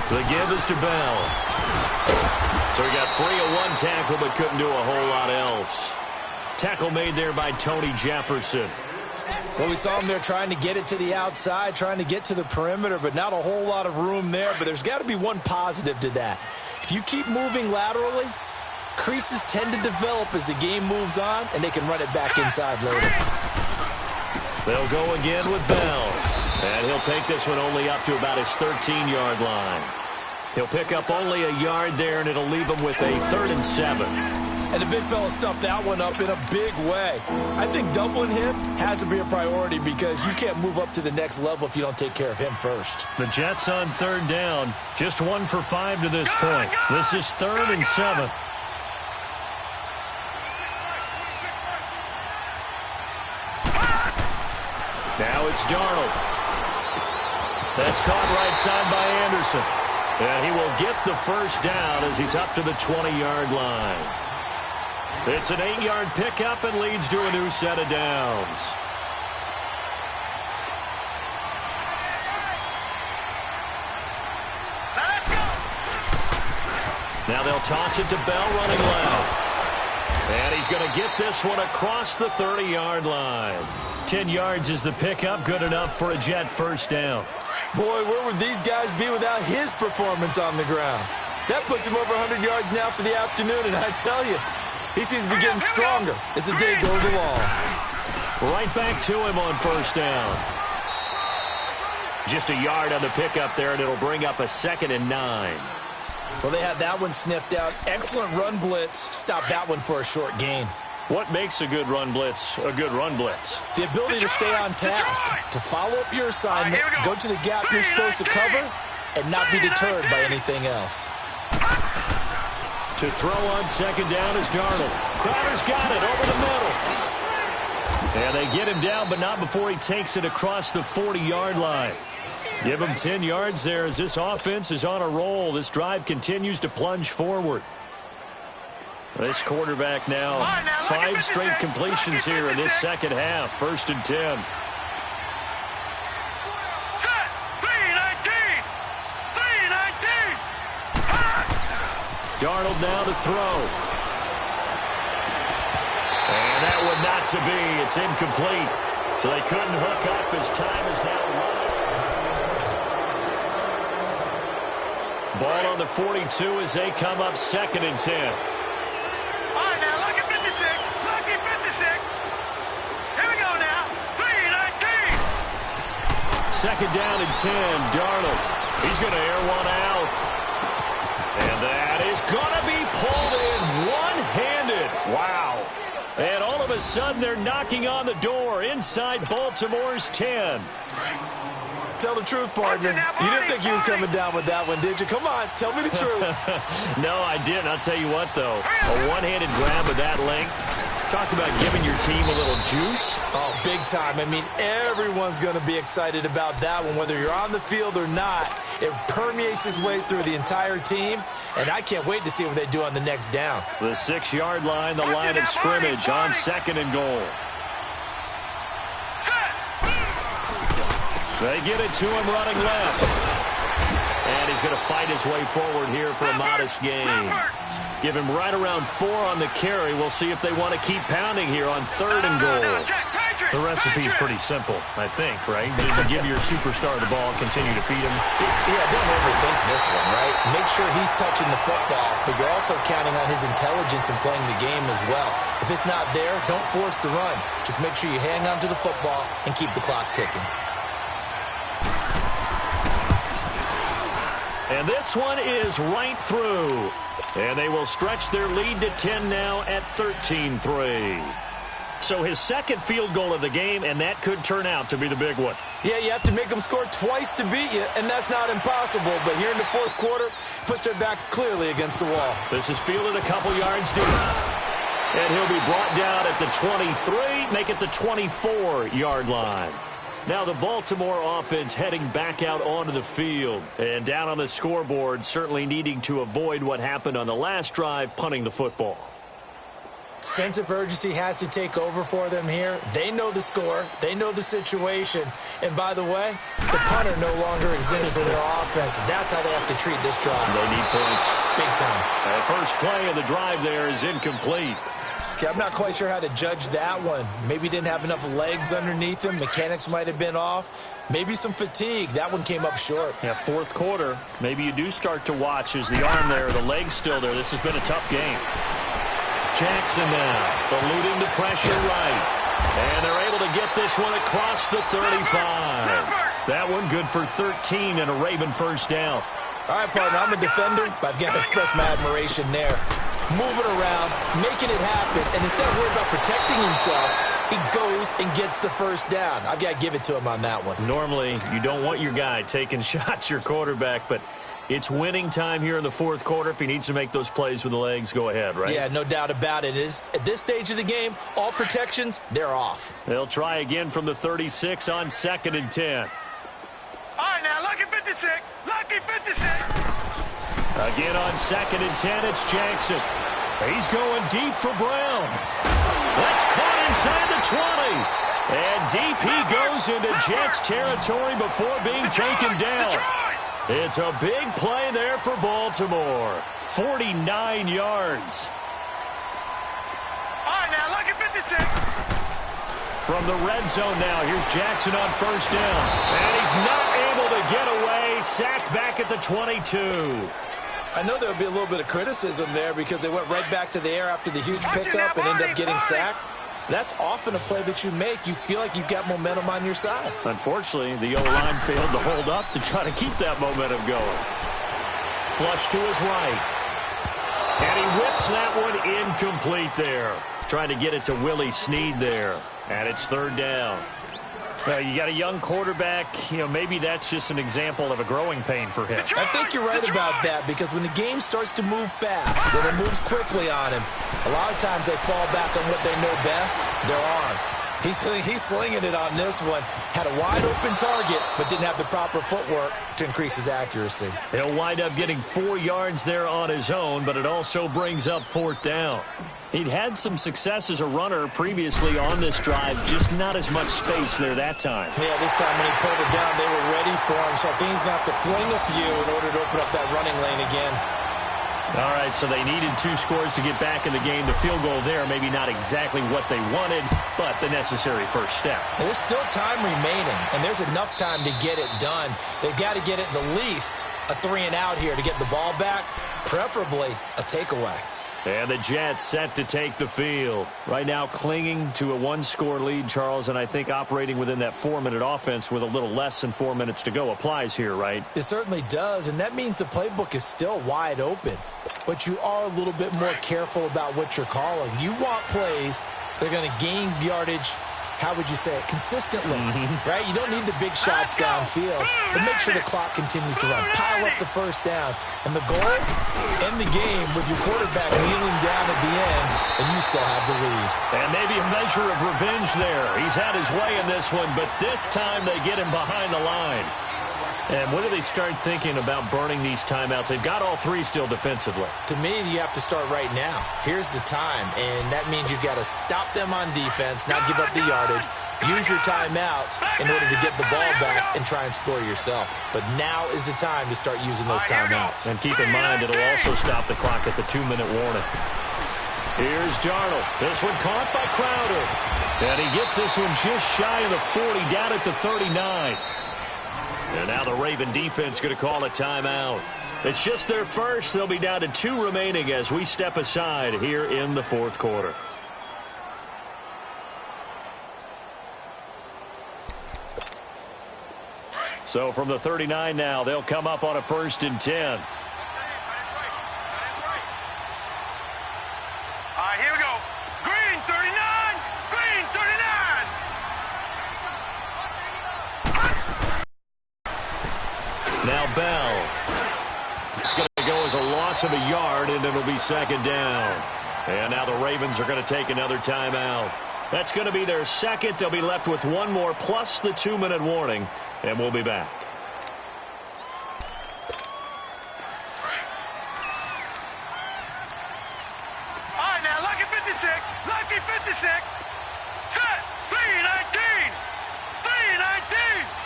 The give is to Bell. So he got free of one tackle but couldn't do a whole lot else. Tackle made there by Tony Jefferson. Well, we saw him there trying to get it to the outside, trying to get to the perimeter, but not a whole lot of room there. But there's got to be one positive to that. If you keep moving laterally, creases tend to develop as the game moves on, and they can run it back inside later. They'll go again with Bell. And he'll take this one only up to about his 13-yard line. He'll pick up only a yard there, and it'll leave him with a 3rd and 7. And the big fella stuffed that one up in a big way. I think doubling him has to be a priority because you can't move up to the next level if you don't take care of him first. The Jets on 3rd down. Just 1 for 5 to this point. This is 3rd and 7. Now it's Darnold. That's caught right side by Anderson. And he will get the first down as he's up to the 20-yard line. It's an 8-yard pickup and leads to a new set of downs. Let's go. Now they'll toss it to Bell running left. And he's going to get this one across the 30-yard line. 10 yards is the pickup, good enough for a Jet first down. Boy, where would these guys be without his performance on the ground? That puts him over 100 yards now for the afternoon, and I tell you, he seems to be getting stronger as the day goes along. Right back to him on first down. Just a yard on the pickup there, and it'll bring up a 2nd and 9. Well, they had that one sniffed out. Excellent run blitz. Stop that one for a short gain. What makes a good run blitz a good run blitz? The ability to stay on task, to follow up your assignment, go to the gap you're supposed to cover, and not be deterred by anything else. To throw on 2nd down is Darnold. Crowder's got it over the middle. And they get him down, but not before he takes it across the 40-yard line. Give him 10 yards there as this offense is on a roll. This drive continues to plunge forward. This quarterback now, 5 straight completions here in this second half. 1st and 10. Set. 3-19. 3-19. Darnold now to throw. And that one not to be. It's incomplete. So they couldn't hook up as time is now running. Ball on the 42 as they come up 2nd and 10. Second down and 10, Darnold. He's going to air one out. And that is going to be pulled in one-handed. Wow. And all of a sudden, they're knocking on the door inside Baltimore's 10. Tell the truth, partner. You didn't think he was coming down with that one, did you? Come on, tell me the truth. No, I didn't. I'll tell you what, though. A one-handed grab of that length. Talk about giving your team a little juice. Oh, big time. I mean, everyone's going to be excited about that one, whether you're on the field or not. It permeates its way through the entire team, and I can't wait to see what they do on the next down. The 6-yard line, the line of scrimmage on 2nd and goal. They get it to him running left. And he's going to fight his way forward here for a modest gain. Give him right around 4 on the carry. We'll see if they want to keep pounding here on 3rd and goal. The recipe's pretty simple, I think, right? Just give your superstar the ball, continue to feed him. Yeah, don't overthink this one, right? Make sure he's touching the football, but you're also counting on his intelligence in playing the game as well. If it's not there, don't force the run. Just make sure you hang on to the football and keep the clock ticking. And this one is right through. And they will stretch their lead to 10 now at 13-3. So his 2nd field goal of the game, and that could turn out to be the big one. Yeah, you have to make them score twice to beat you, and that's not impossible. But here in the 4th quarter, push their backs clearly against the wall. This is fielded a couple yards deep. And he'll be brought down at the 23, make it the 24-yard line. Now the Baltimore offense heading back out onto the field. And down on the scoreboard, certainly needing to avoid what happened on the last drive, punting the football. Sense of urgency has to take over for them here. They know the score. They know the situation. And by the way, the punter no longer exists for their offense. That's how they have to treat this drive. They need points. Big time. The first play of the drive there is incomplete. Okay, I'm not quite sure how to judge that one. Maybe didn't have enough legs underneath him. Mechanics might have been off. Maybe some fatigue. That one came up short. Yeah, fourth quarter. Maybe you do start to watch as the arm there, the leg's still there. This has been a tough game. Jackson now, eluding the pressure right. And they're able to get this one across the 35. That one good for 13 and a Raven first down. All right, partner, I'm a defender, but I've got to express my admiration there. Moving around, making it happen, and instead of worrying about protecting himself, he goes and gets the first down. I've got to give it to him on that one. Normally, you don't want your guy taking shots, your quarterback, but it's winning time here in the fourth quarter. If he needs to make those plays with the legs, go ahead, right? Yeah, no doubt about it. At this stage of the game, all protections, they're off. They'll try again from the 36 on 2nd and 10. All right, now, lucky 56. Lucky 56. Again on 2nd and 10, it's Jackson. He's going deep for Brown. That's caught inside the 20. And deep he goes into Jets territory before being taken down. It's a big play there for Baltimore. 49 yards. All right, now, lucky 56. From the red zone now, here's Jackson on first down. And he's not able to get away. Sacked back at the 22. I know there'll be a little bit of criticism there because they went right back to the air after the huge pickup and ended up getting sacked. That's often a play that you make. You feel like you've got momentum on your side. Unfortunately, the O-line failed to hold up to try to keep that momentum going. Flush to his right. And he whips that one incomplete there. Trying to get it to Willie Snead there. And it's third down. You got a young quarterback. Maybe that's just an example of a growing pain for him. I think you're right about that because when the game starts to move fast, then it moves quickly on him. A lot of times they fall back on what they know best, their arm. He's slinging it on this one. Had a wide open target, but didn't have the proper footwork to increase his accuracy. He'll wind up getting 4 yards there on his own, but it also brings up fourth down. He'd had some success as a runner previously on this drive, just not as much space there that time. Yeah, this time when he pulled it down, they were ready for him, so I think he's going to have to fling a few in order to open up that running lane again. All right, so they needed 2 scores to get back in the game. The field goal there, maybe not exactly what they wanted, but the necessary first step. And there's still time remaining, and there's enough time to get it done. They've got to get it the least a 3-and-out here to get the ball back, preferably a takeaway. And the Jets set to take the field. Right now clinging to a 1-score lead, Charles, and I think operating within that 4-minute offense with a little less than 4 minutes to go applies here, right? It certainly does, and that means the playbook is still wide open. But you are a little bit more careful about what you're calling. You want plays that are going to gain yardage, how would you say it, consistently, right? You don't need the big shots downfield, but make sure the clock continues to run. Pile up the first downs. And the goal, end the game with your quarterback kneeling down at the end, and you still have the lead. And maybe a measure of revenge there. He's had his way in this one, but this time they get him behind the line. And when do they start thinking about burning these timeouts? They've got all 3 still defensively. To me, you have to start right now. Here's the time, and that means you've got to stop them on defense, not give up the yardage, use your timeouts in order to get the ball back and try and score yourself. But now is the time to start using those timeouts. And keep in mind, it'll also stop the clock at the 2-minute warning. Here's Darnold. This one caught by Crowder. And he gets this one just shy of the 40, down at the 39. And now the Raven defense going to call a timeout. It's just their first. They'll be down to 2 remaining as we step aside here in the fourth quarter. So from the 39 now, they'll come up on a 1st and 10. All right, here we go. Green 39. Green 39. Now Bell. It's going to go as a loss of a yard, and it'll be 2nd down. And now the Ravens are going to take another timeout. That's going to be their 2nd. They'll be left with 1 more plus the 2-minute warning, and we'll be back. All right, now, lucky 56. Lucky 56. Set. 3-19. 3-19.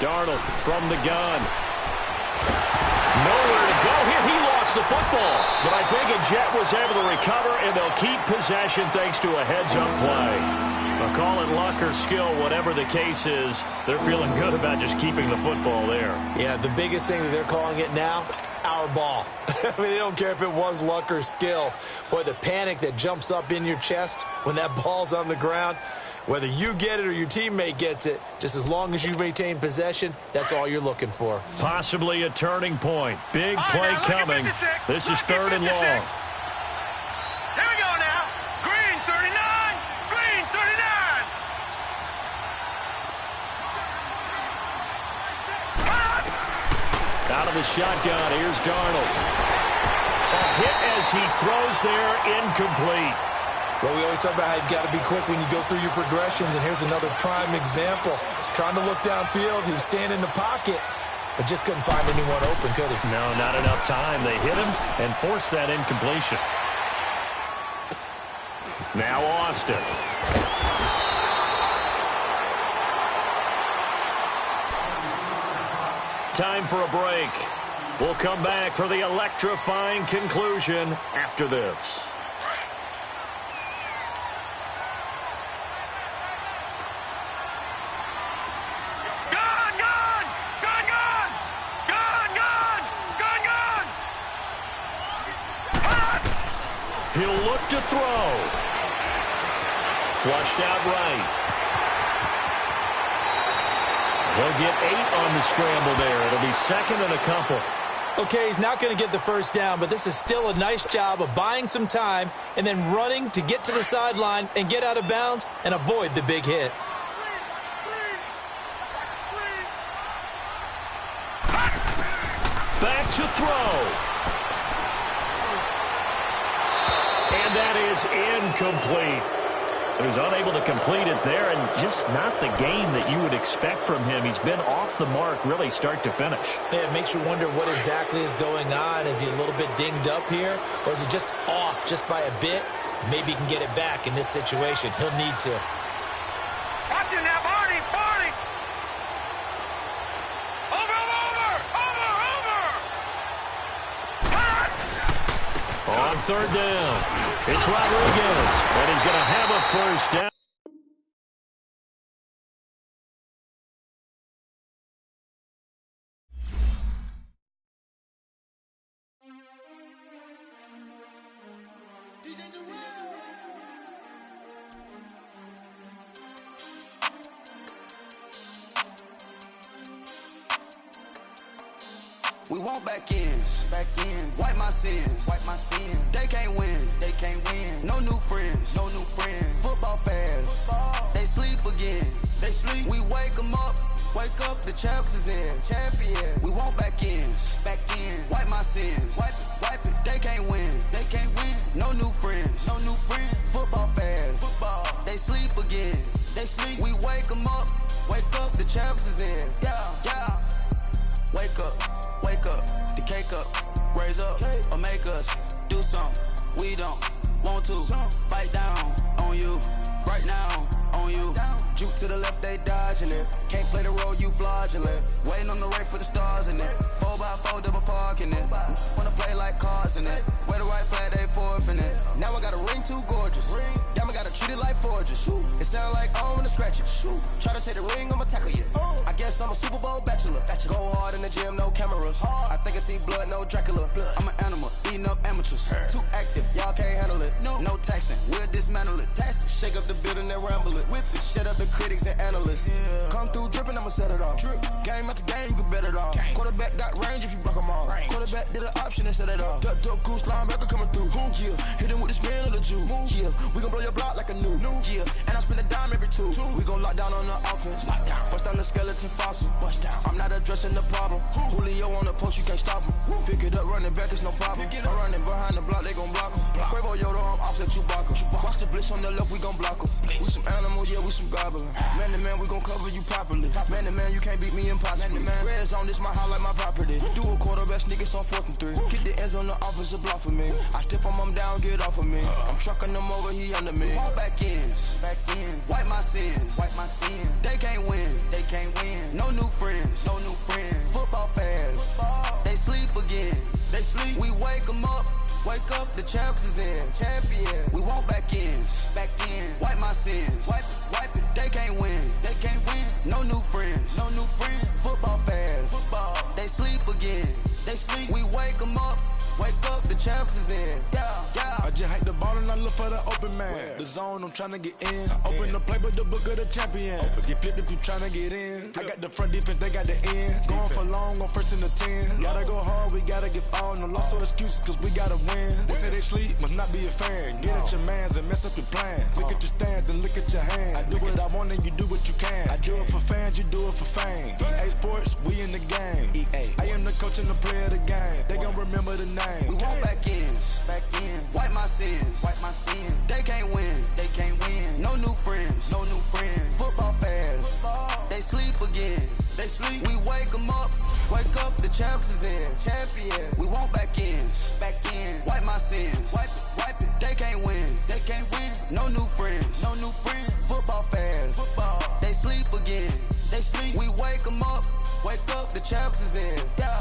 Darnold from the gun. Nowhere to go here. He lost the football. But I think a Jet was able to recover, and they'll keep possession thanks to a heads-up play. I'll call it luck or skill, whatever the case is. They're feeling good about just keeping the football there. Yeah, the biggest thing that they're calling it now, our ball. I mean, they don't care if it was luck or skill. Boy, the panic that jumps up in your chest when that ball's on the ground, whether you get it or your teammate gets it, just as long as you maintain possession, that's all you're looking for. Possibly a turning point. Big play coming. This is 3rd and long. Here we go now. Green 39. Green 39. Out of the shotgun. Here's Darnold. A hit as he throws there, incomplete. Well, we always talk about how you've got to be quick when you go through your progressions, and here's another prime example. Trying to look downfield, he was standing in the pocket, but just couldn't find anyone open, could he? No, not enough time. They hit him and forced that incompletion. Now Austin. Time for a break. We'll come back for the electrifying conclusion after this. He'll look to throw. Flushed out right. He'll get 8 on the scramble there. It'll be 2nd and a couple. Okay, he's not going to get the first down, but this is still a nice job of buying some time and then running to get to the sideline and get out of bounds and avoid the big hit. Back to throw. And that is incomplete. So he's unable to complete it there, and just not the game that you would expect from him. He's been off the mark really start to finish. Yeah, it makes you wonder what exactly is going on. Is he a little bit dinged up here, or is he just off just by a bit? Maybe he can get it back in this situation. He'll need to. Watch it now, Barney. Barney. Over. On 3rd down, it's Rodriguez, and he's going to have a first down. We want back ends, wipe my sins, They can't win, No new friends, Football fans, they sleep again, We wake them up, the champs is in, champion. We want back ends, wipe my sins, wipe it. They can't win, No new friends, Football fans, they sleep again, We wake them up, the champs is in, yeah. Wake up, the cake up, raise up, or make us do something we don't want to. Bite down on you, right now on you. Juke to the left, they dodging it. Can't play the role, you fraudulent. Waiting on the right for the stars in it. 4x4 double parking it. Wanna play like cars in it. Wear the white flag, they forfeit it. Now I got a ring too gorgeous. Damn, I gotta treat it like forges. It sound like I wanna scratch it. Try to take the ring, I'ma tackle you. I guess I'm a Super Bowl bachelor. Go hard in the gym, no cameras. I think I see blood, no Dracula. I'm an animal, eating up amateurs. Too active, y'all can't handle it. No taxing, we'll dismantle it. Shake up the building and ramble it. Whip it, shut up the critics and analysts. Come through dripping, I'ma set it off. Game after game, you can bet it off. Quarterback got range if you block them off. Quarterback did an option and set it off. Duck goose linebacker coming through. Yeah, hit him with the spin of the Jew. Yeah, we gon' blow your block like a new. Yeah, and I spend a dime every two. We gon' lock down on the offense. Bust down the skeleton fossil. I'm not addressing the problem. Julio on the post, you can't stop him. Pick it up, running back, it's no problem. I'm running behind the block, they gon' block him. Quavo Yoda, I'm offset Chewbacca. Watch the blitz on the left, we gon' block him. We some animal, yeah, we some goblin. Man to man, we gon' cover you properly. Man to man, you can't beat me impossibly. Red zone, this my house like my property. Do a quarterback sneakers on 4th and 3. Get the ends on the offensive block for me. I stiff him down, get off of me. I'm trucking them over, he under me. Walk back ends, wipe my sins, They can't win, No new friends, Football fans, they sleep again, We wake them up, Wake up, the champs is in. Champion. We won't back ends. Back in. Wipe my sins. Wipe it. They can't win. They can't win. No new friends. No new friends. Football fans. Football. They sleep again. They sleep. We wake them up. Wake up, the champs is in. Yeah. I just hike the ball and I look for the open man. Where? The zone, I'm trying to get in. Open the playbook, the book of the champion. Get flipped if you trying to get in. I got the front defense, they got the end. Going for long, on first and the 10. Gotta go hard, we gotta give all. No loss or excuses, cause we gotta win. They say they sleep, must not be a fan. Get at your mans and mess up your plan. Look at your stands and look at your hand. I do what I want and you do what you can. I do it for fans, you do it for fame. EA Sports, we in the game. I am the coach and the player of the game. They gon' remember the name. We won't back ends. Wipe my sins. They can't win. They can't win. No new friends. No new friends. Football fans. They sleep again. They sleep. We wake them up. Wake up, the champs is in. Champion. We won't back ends. Wipe my sins. Wipe it. They can't win. They can't win. No new friends. No new friends. Football fans. They sleep again. They sleep. We wake them up. Wake up, the champs is in. Yeah.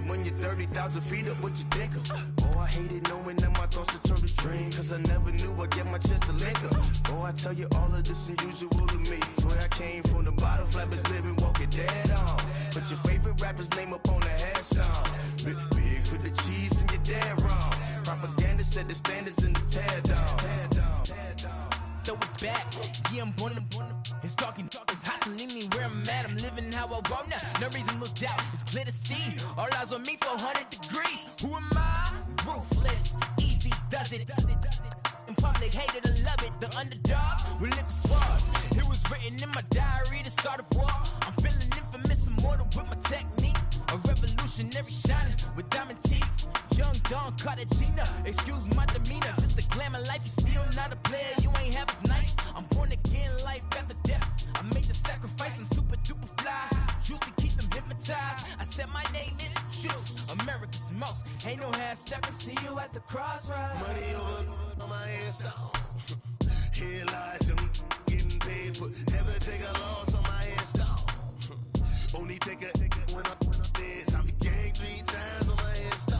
When you're 30,000 feet up, what you think of? Oh, I hated knowing that my thoughts would turn to dream, cause I never knew I'd get my chance to link up. Oh, I tell you all of this unusual to me. Swear I came from the bottom, flappers living, walking dead on. But your favorite rapper's name up on the headstone. Big for the cheese and you're dead wrong. Propaganda set the standards in the tear down. Throw it back, yeah, I'm born to. It's talking, it's hustling me where I'm at. I'm living how I want now. No reason to doubt, it's clear to see. All eyes on me, 400 degrees. Who am I? Ruthless, easy, does it. In public, hated and love it. The underdogs with liquor swabs. It was written in my diary, the start of war. I'm feeling infamous, immortal with my technique. A revolutionary shining with diamond teeth. Young Don Cartagena, excuse my demeanor. This the glamour life, you still not a player, you ain't half as nice. I'm born again, life after death. I made the sacrifice and super duper fly. Used to keep them hypnotized. I said my name is Juice, America's most. Ain't no half stepping, see you at the crossroads. Money over on my headstone. Here lies them getting paid for. Never take a loss on my headstone. Only take a when I'm dead. I be gang 3 times on my headstone.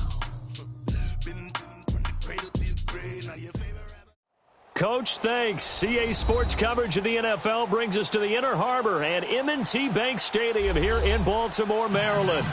Been from the cradle to the grave. Now your favorite rapper. Coach, thanks. CA Sports coverage of the NFL brings us to the Inner Harbor and M&T Bank Stadium here in Baltimore, Maryland.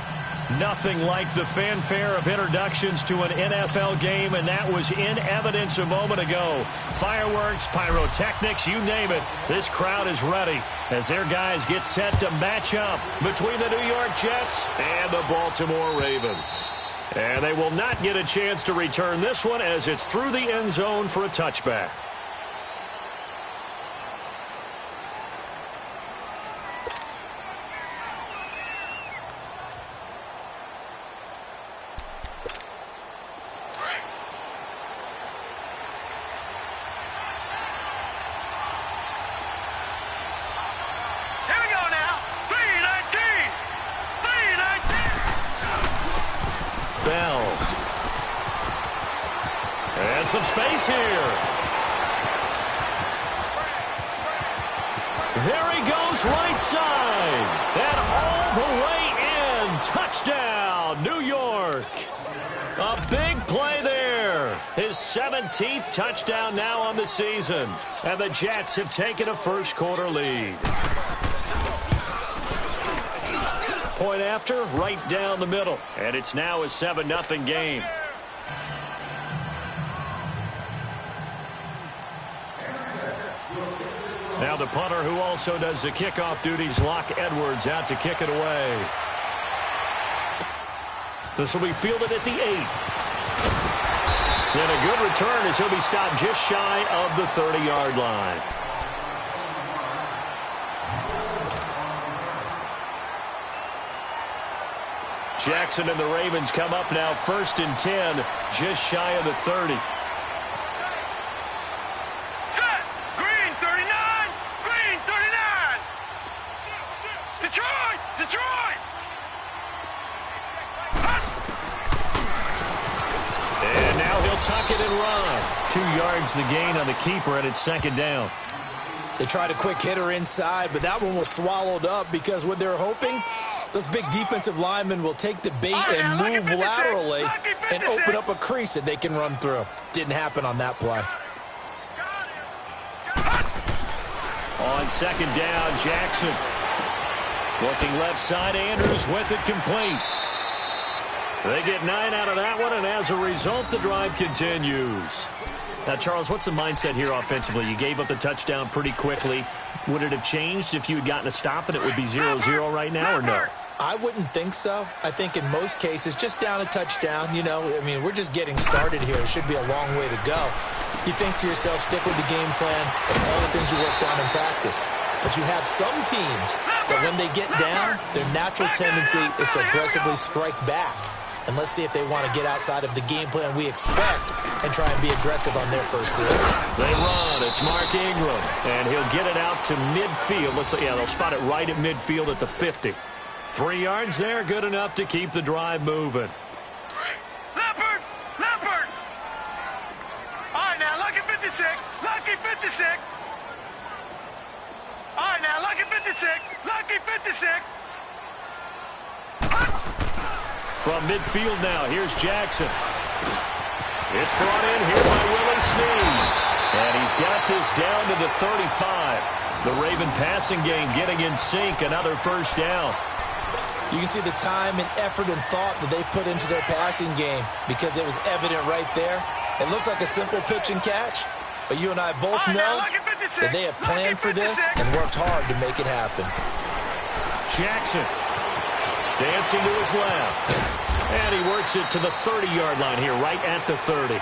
Nothing like the fanfare of introductions to an NFL game, and that was in evidence a moment ago. Fireworks, pyrotechnics, you name it. This crowd is ready as their guys get set to match up between the New York Jets and the Baltimore Ravens. And they will not get a chance to return this one as it's through the end zone for a touchback. And some space here. There he goes right side. And all the way in. Touchdown, New York. A big play there. His 17th touchdown now on the season. And the Jets have taken a first quarter lead. Point after, right down the middle. And it's now a 7-0 game. Now the punter, who also does the kickoff duties, Locke Edwards, out to kick it away. This will be fielded at the 8. And a good return as he'll be stopped just shy of the 30-yard line. Jackson and the Ravens come up now 1st and 10, just shy of the 30. Set! Green 39! Green 39! Detroit! Detroit! And now he'll tuck it and run. 2 yards the gain on the keeper, and it's 2nd down. They tried a quick hitter inside, but that one was swallowed up because what they're hoping, those big defensive linemen will take the bait and move laterally and open up a crease that they can run through. Didn't happen on that play. On 2nd down, Jackson. Looking left side, Andrews with it complete. They get 9 out of that one, and as a result, the drive continues. Now, Charles, what's the mindset here offensively? You gave up the touchdown pretty quickly. Would it have changed if you had gotten a stop and it would be 0-0 right now, or no? I wouldn't think so. I think in most cases, just down a touchdown, you know, I mean, we're just getting started here. It should be a long way to go. You think to yourself, stick with the game plan and all the things you worked on in practice. But you have some teams that when they get down, their natural tendency is to aggressively strike back. And let's see if they want to get outside of the game plan we expect and try and be aggressive on their first series. They run. It's Mark Ingram. And he'll get it out to midfield. They'll spot it right at midfield at the 50. 3 yards there, good enough to keep the drive moving. Leopard! Leopard! All right, now, lucky 56. Lucky 56. All right, now, lucky 56. Lucky 56. From midfield now, here's Jackson. It's brought in here by Willie Snead. And he's got this down to the 35. The Raven passing game getting in sync, another 1st down. You can see the time and effort and thought that they put into their passing game because it was evident right there. It looks like a simple pitch and catch, but you and I both know that they have planned for this and worked hard to make it happen. Jackson dancing to his left. And he works it to the 30-yard line here, right at the 30.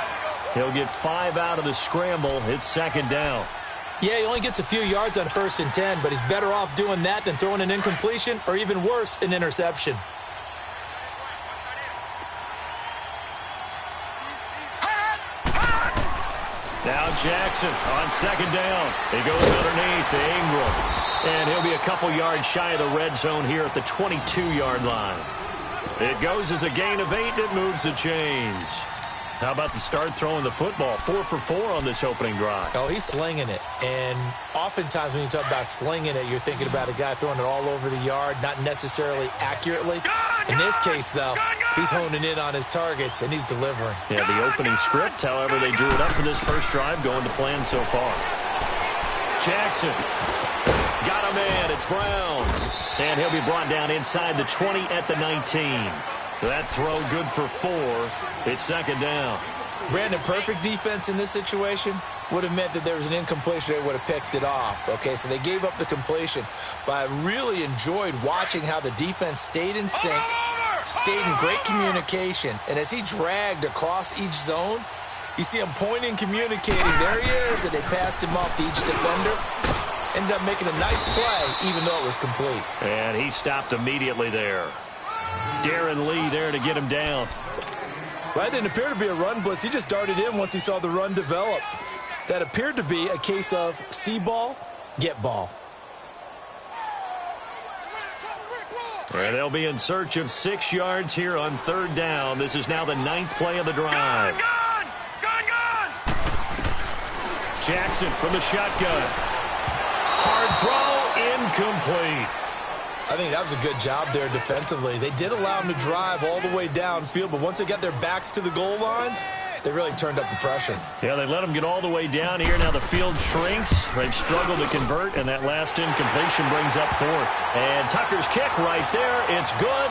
He'll get 5 out of the scramble. It's 2nd down. Yeah, he only gets a few yards on 1st and 10, but he's better off doing that than throwing an incompletion or even worse, an interception. Now Jackson on 2nd down. He goes underneath to Ingram. And he'll be a couple yards shy of the red zone here at the 22-yard line. It goes as a gain of 8, and it moves the chains. How about the start throwing the football? 4 for 4 on this opening drive. Oh, he's slinging it. And oftentimes when you talk about slinging it, you're thinking about a guy throwing it all over the yard, not necessarily accurately. In this case, though, he's honing in on his targets, and he's delivering. Yeah, the opening script, however, they drew it up for this first drive, going to plan so far. Jackson got a man. It's Brown. And he'll be brought down inside the 20 at the 19. That throw good for 4. It's 2nd down. Brandon, perfect defense in this situation would have meant that there was an incompletion. They would have picked it off. Okay, so they gave up the completion. But I really enjoyed watching how the defense stayed in sync, stayed in great communication. And as he dragged across each zone, you see him pointing, communicating. There he is, and they passed him off to each defender. Ended up making a nice play, even though it was complete. And he stopped immediately there. Darren Lee there to get him down. Well, that didn't appear to be a run blitz. He just darted in once he saw the run develop. That appeared to be a case of see ball, get ball. And they'll be in search of 6 yards here on 3rd down. This is now the 9th play of the drive. Gun! Jackson from the shotgun. Hard throw, incomplete. I think that was a good job there defensively. They did allow him to drive all the way downfield, but once they got their backs to the goal line, they really turned up the pressure. Yeah, they let him get all the way down here. Now the field shrinks. They've struggled to convert, and that last incompletion brings up 4th. And Tucker's kick right there. It's good.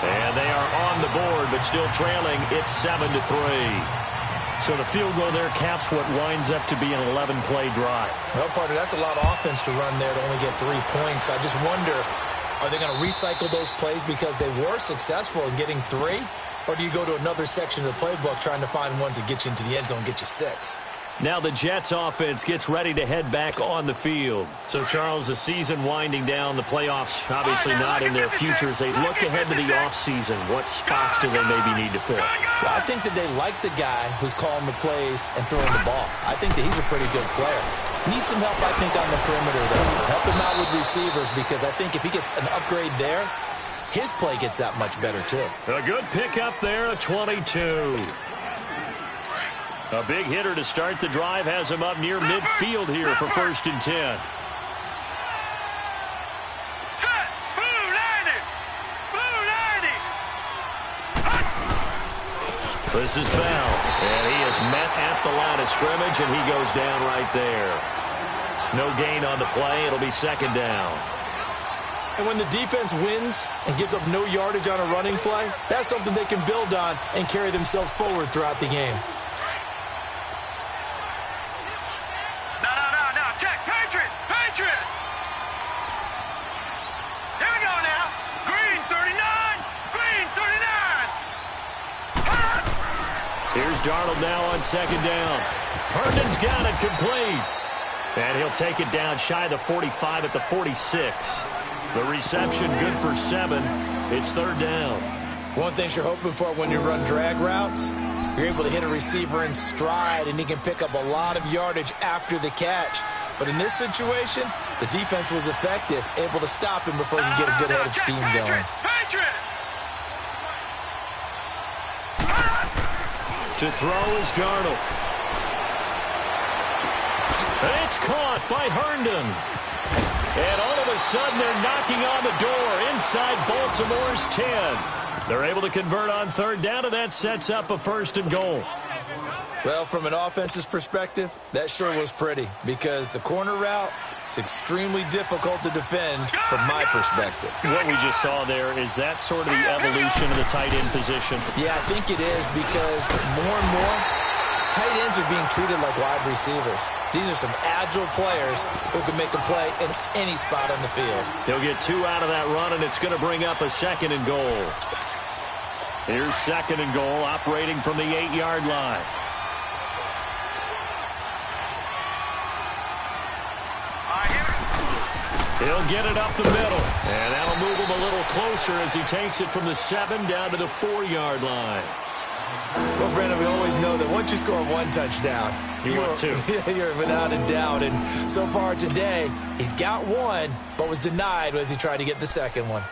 And they are on the board, but still trailing. It's 7-3. So the field goal there caps what winds up to be an 11-play drive. Well, partner, that's a lot of offense to run there to only get 3 points. I just wonder, are they going to recycle those plays because they were successful in getting 3? Or do you go to another section of the playbook trying to find ones that get you into the end zone and get you 6? Now the Jets offense gets ready to head back on the field. So, Charles, the season winding down, the playoffs obviously not in their future. As they look ahead to the offseason, what spots do they maybe need to fill? Well, I think that they like the guy who's calling the plays and throwing the ball. I think that he's a pretty good player. Needs some help, I think, on the perimeter, though. Help him out with receivers, because I think if he gets an upgrade there, his play gets that much better, too. A good pickup there, a 22. A big hitter to start the drive has him up near midfield here for 1st and 10. Set! Blue 90! Blue 90! This is Bell, and he is met at the line of scrimmage, and he goes down right there. No gain on the play. It'll be 2nd down. And when the defense wins and gives up no yardage on a running play, that's something they can build on and carry themselves forward throughout the game. No, check, Patriot! Patriot! Here we go now. Green 39! Green 39! Here's Darnold now on 2nd down. Herndon's got it complete. And he'll take it down shy of the 45 at the 46. The reception good for 7. It's 3rd down. One thing you're hoping for when you run drag routes, you're able to hit a receiver in stride, and he can pick up a lot of yardage after the catch. But in this situation, the defense was effective, able to stop him before he could get a good head of steam going. Patriot! To throw is Darnold. It's caught by Herndon. And all of a sudden, they're knocking on the door inside Baltimore's 10. They're able to convert on 3rd down, and that sets up a 1st and goal. Well, from an offensive perspective, that sure was pretty, because the corner route is extremely difficult to defend from my perspective. What we just saw there, is that sort of the evolution of the tight end position? Yeah, I think it is, because more and more, tight ends are being treated like wide receivers. These are some agile players who can make a play in any spot on the field. He'll get 2 out of that run, and it's going to bring up a 2nd and goal. Here's 2nd and goal, operating from the 8-yard line. He'll get it up the middle, and that'll move him a little closer as he takes it from the 7 down to the 4-yard line. Well, Brandon, we always know that once you score 1 touchdown, you're 2. You're without a doubt. And so far today, he's got 1, but was denied as he tried to get the 2nd one.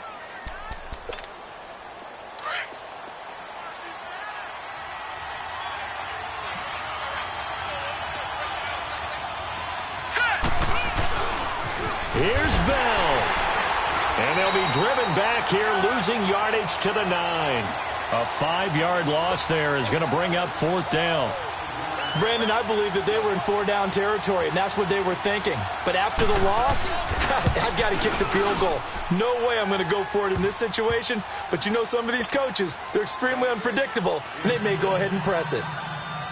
Here's Bell. And they'll be driven back here, losing yardage to the 9. A 5-yard loss there is going to bring up 4th down. Brandon, I believe that they were in 4-down territory, and that's what they were thinking. But after the loss, I've got to kick the field goal. No way I'm going to go for it in this situation. But you know, some of these coaches, they're extremely unpredictable, and they may go ahead and press it.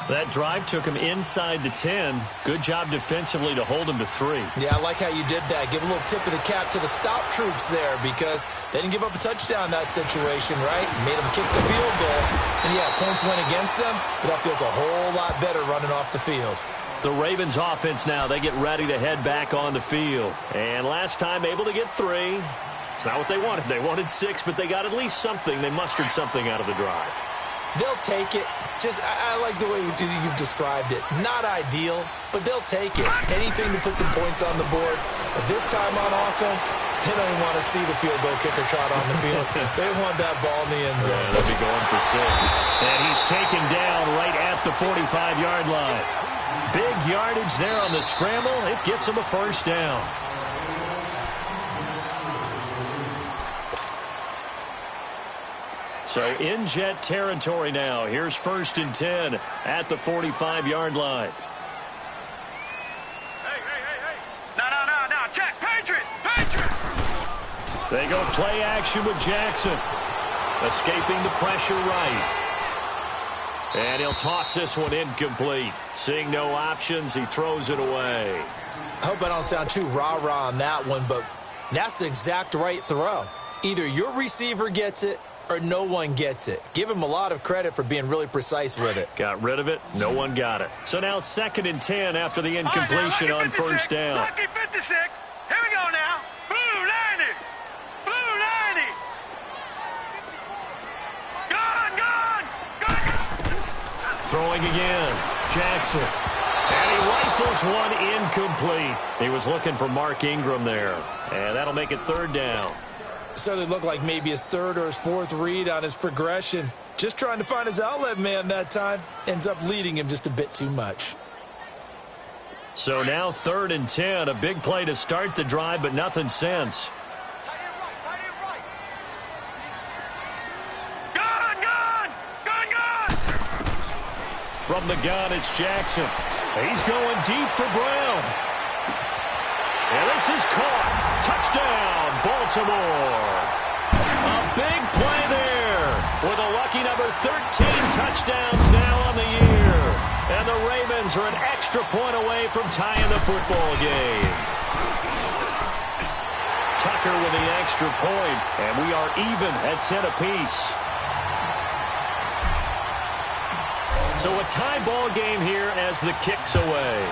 That drive took him inside the 10. Good job defensively to hold him to 3. Yeah, I like how you did that. Give a little tip of the cap to the stop troops there, because they didn't give up a touchdown in that situation, right? Made them kick the field goal. And, yeah, points went against them, but that feels a whole lot better running off the field. The Ravens offense now, they get ready to head back on the field. And last time able to get 3. It's not what they wanted. They wanted 6, but they got at least something. They mustered something out of the drive. They'll take it. I like the way you've described it. Not ideal, but they'll take it. Anything to put some points on the board. But this time on offense, they don't even want to see the field goal kicker trot on the field. They want that ball in the end zone. Yeah, they'll be going for 6. And he's taken down right at the 45-yard line. Big yardage there on the scramble. It gets him a 1st down. So in Jet territory now. Here's 1st and 10 at the 45-yard line. Hey. No. Check. Patriot. They go play action with Jackson. Escaping the pressure right. And he'll toss this one incomplete. Seeing no options, he throws it away. I hope I don't sound too rah-rah on that one, but that's the exact right throw. Either your receiver gets it or no one gets it. Give him a lot of credit for being really precise with it. Got rid of it. No one got it. So now 2nd and 10 after the incompletion on first down. Lucky 56. Here we go now. Blue 90. Blue 90. Gone. Throwing again. Jackson. And he rifles one incomplete. He was looking for Mark Ingram there. And that'll make it 3rd down. Certainly looked like maybe his 3rd or his 4th read on his progression. Just trying to find his outlet man that time. Ends up leading him just a bit too much. So now 3rd and 10. A big play to start the drive, but nothing since. Gone. From the gun, it's Jackson. He's going deep for Brown. And this is caught. Touchdown, Baltimore. A big play there with a lucky number 13 touchdowns now on the year. And the Ravens are an extra point away from tying the football game. Tucker with the extra point, and we are even at 10 apiece. So a tie ball game here as the kick's away.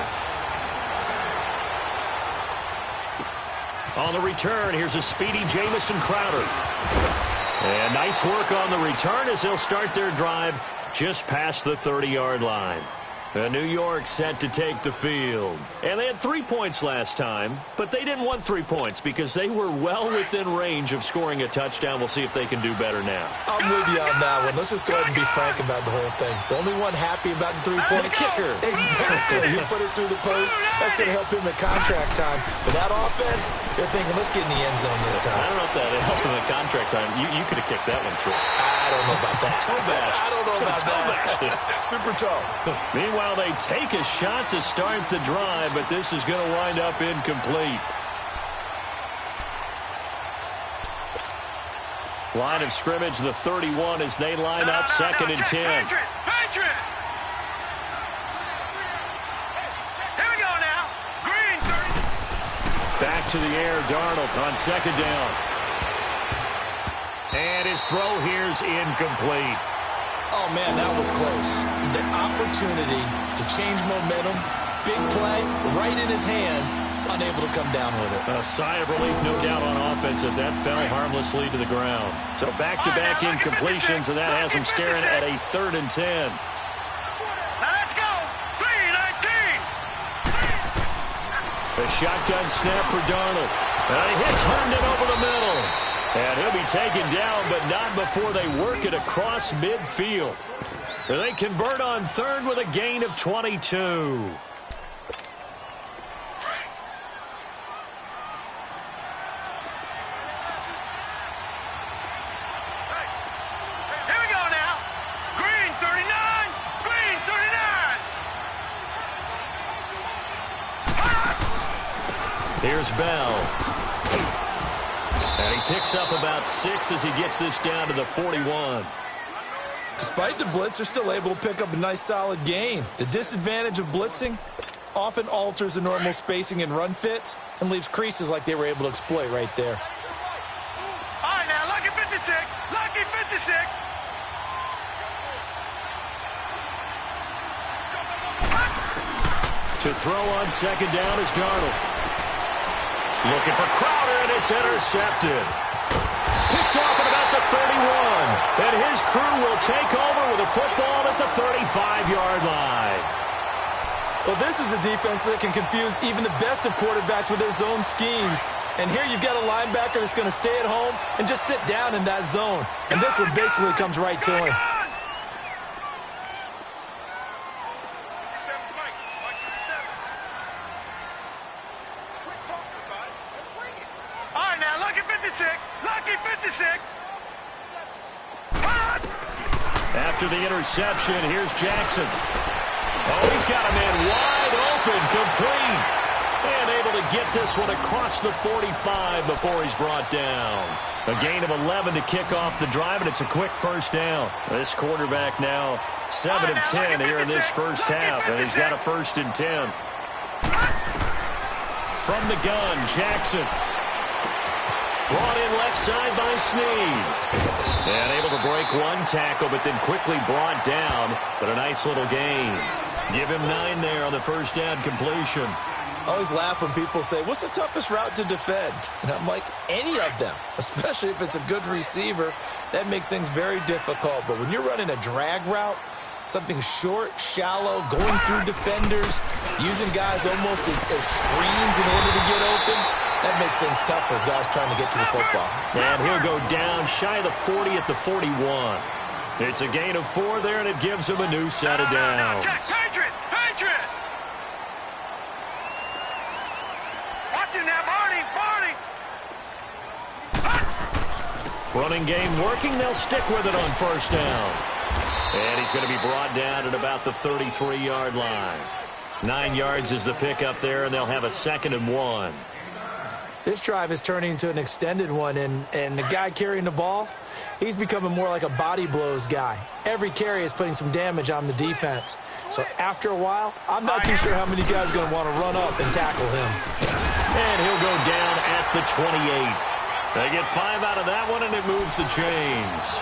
On the return, here's a speedy Jamison Crowder. And nice work on the return as they'll start their drive just past the 30-yard line. New York set to take the field. And they had 3 points last time, but they didn't want 3 points because they were well within range of scoring a touchdown. We'll see if they can do better now. I'm with you on that one. Let's just go ahead and be frank about the whole thing. The only one happy about the 3-point kicker. Exactly. He'll put it through the post. That's going to help him at contract time. But that offense, they're thinking, let's get in the end zone this time. I don't know if that helped him at contract time. You could have kicked that one through. I don't know about that. I don't know about that. Super toe. Meanwhile, they take a shot to start the drive, but this is going to wind up incomplete. Line of scrimmage, the 31, as they line up 2nd and 10. Patriot. Here we go now. Green 30. Back to the air, Darnold on 2nd down. And his throw here's incomplete. Oh, man, that was close. The opportunity to change momentum, big play, right in his hands, unable to come down with it. A sigh of relief, no doubt, on offense that fell harmlessly to the ground. So back-to-back incompletions, and that has him staring at a 3rd and 10. Now let's go. 3-19. The shotgun snap for Darnold. And he hits Herndon over the middle. And he'll be taken down, but not before they work it across midfield. They convert on 3rd with a gain of 22. Here we go now. Green 39. Green 39. Here's Bell. And he picks up about 6 as he gets this down to the 41. Despite the blitz, they're still able to pick up a nice solid gain. The disadvantage of blitzing often alters the normal spacing and run fits and leaves creases like they were able to exploit right there. All right, now, lucky 56. Lucky 56. To throw on 2nd down is Darnold. Looking for Crowder, and it's intercepted. Picked off at about the 31. And his crew will take over with a football at the 35-yard line. Well, this is a defense that can confuse even the best of quarterbacks with their zone schemes. And here you've got a linebacker that's going to stay at home and just sit down in that zone. And this one basically comes right to him. After the interception, here's Jackson. Oh, he's got a man wide open, complete. And able to get this one across the 45 before he's brought down. A gain of 11 to kick off the drive, and it's a quick first down. This quarterback now 7 of 10 here in this first half, and he's got a 1st and 10. From the gun, Jackson. Brought in left side by Snead. And able to break one tackle, but then quickly brought down. But a nice little gain. Give him 9 there on the first down completion. I always laugh when people say, what's the toughest route to defend? And I'm like, any of them, especially if it's a good receiver. That makes things very difficult. But when you're running a drag route, something short, shallow, going through defenders, using guys almost as screens in order to get open, that makes things tough for guys trying to get to the football. And he'll go down shy of the 40 at the 41. It's a gain of 4 there, and it gives him a new set of downs. Patriot! Watch it now, Barney! Running game working. They'll stick with it on first down. And he's going to be brought down at about the 33-yard line. 9 yards is the pickup there, and they'll have a 2nd and 1. This drive is turning into an extended one, and the guy carrying the ball, he's becoming more like a body blows guy. Every carry is putting some damage on the defense. So after a while, I'm not too sure how many guys are going to want to run up and tackle him. And he'll go down at the 28. They get 5 out of that one, and it moves the chains.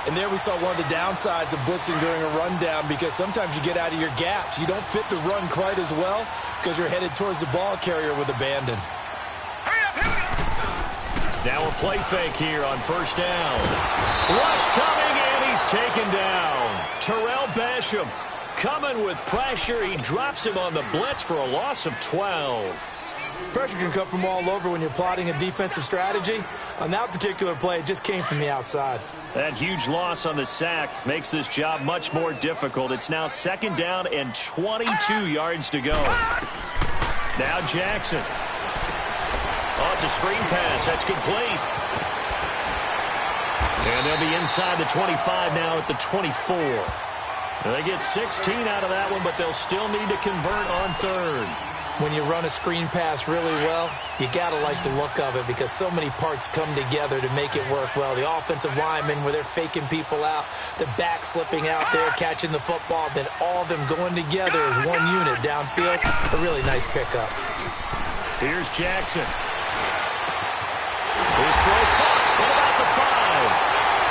And there we saw one of the downsides of blitzing during a rundown, because sometimes you get out of your gaps. You don't fit the run quite as well because you're headed towards the ball carrier with abandon. Now a play fake here on first down. Rush coming, and he's taken down. Terrell Basham coming with pressure. He drops him on the blitz for a loss of 12. Pressure can come from all over when you're plotting a defensive strategy. On that particular play, it just came from the outside. That huge loss on the sack makes this job much more difficult. It's now 2nd down and 22 yards to go. Now Jackson. Oh, it's a screen pass. That's complete. And they'll be inside the 25 now at the 24. They get 16 out of that one, but they'll still need to convert on 3rd. When you run a screen pass really well, you got to like the look of it, because so many parts come together to make it work well. The offensive linemen, where they're faking people out, the back slipping out there, catching the football, then all of them going together as one unit downfield. A really nice pickup. Here's Jackson. His throw caught. What about the 5?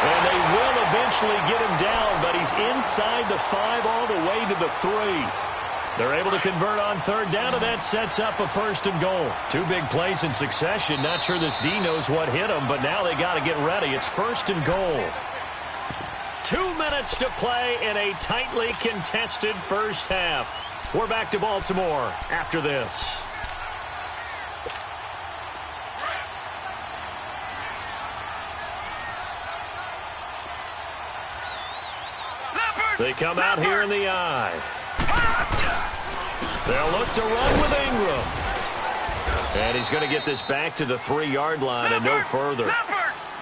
And they will eventually get him down, but he's inside the 5 all the way to the 3. They're able to convert on 3rd down, and that sets up a 1st and goal. 2 big plays in succession. Not sure this D knows what hit him, but now they got to get ready. It's 1st and goal. 2 minutes to play in a tightly contested first half. We're back to Baltimore after this. They come out here in the eye. They'll look to run with Ingram. And he's going to get this back to the 3-yard line and no further.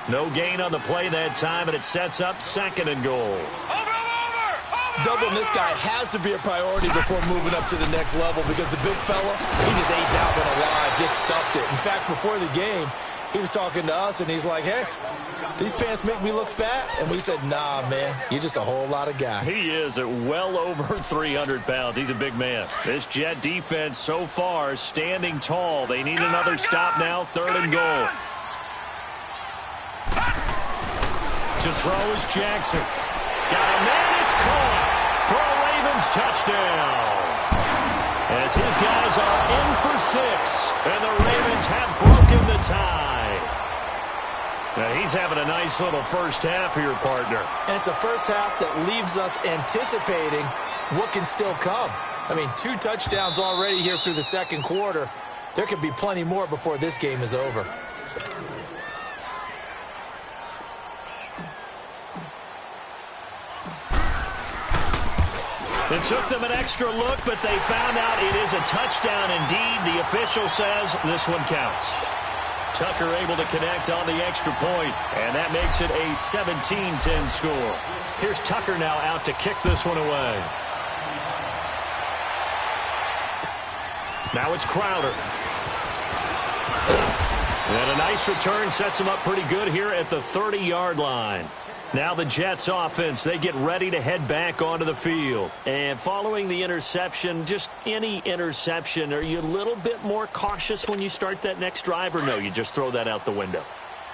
No gain on the play that time, and it sets up 2nd and goal. Doubling this guy has to be a priority before moving up to the next level, because the big fella, he just ate that one alive, just stuffed it. In fact, before the game, he was talking to us, and he's like, hey, these pants make me look fat? And we said, nah, man, you're just a whole lot of guy. He is at well over 300 pounds. He's a big man. This Jet defense so far standing tall. They need another stop now, 3rd and goal. To throw is Jackson. Got a man, it's caught for a Ravens touchdown. As his guys are in for 6, and the Ravens have broken the tie. Now he's having a nice little first half here, partner. And it's a first half that leaves us anticipating what can still come. I mean, 2 touchdowns already here through the 2nd quarter. There could be plenty more before this game is over. It took them an extra look, but they found out it is a touchdown indeed. The official says this one counts. Tucker able to connect on the extra point, and that makes it a 17-10 score. Here's Tucker now out to kick this one away. Now it's Crowder. And a nice return sets him up pretty good here at the 30-yard line. Now the Jets offense, they get ready to head back onto the field. And following the interception, just any interception, are you a little bit more cautious when you start that next drive, or no, you just throw that out the window?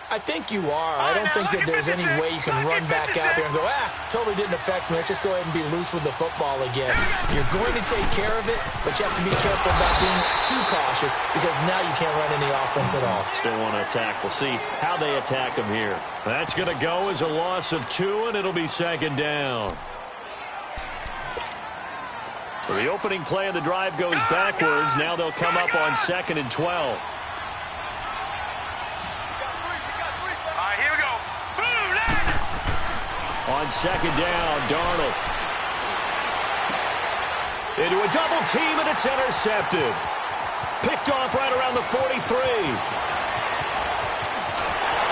I think you are. I don't think that there's any way you can run back out there and go, totally didn't affect me. Let's just go ahead and be loose with the football again. You're going to take care of it, but you have to be careful about being too cautious because now you can't run any offense at all. Still want to attack. We'll see how they attack them here. That's going to go as a loss of 2, and it'll be second down. So the opening play of the drive goes backwards. Now they'll come up on 2nd and 12. On 2nd down, Darnold. Into a double team, and it's intercepted. Picked off right around the 43.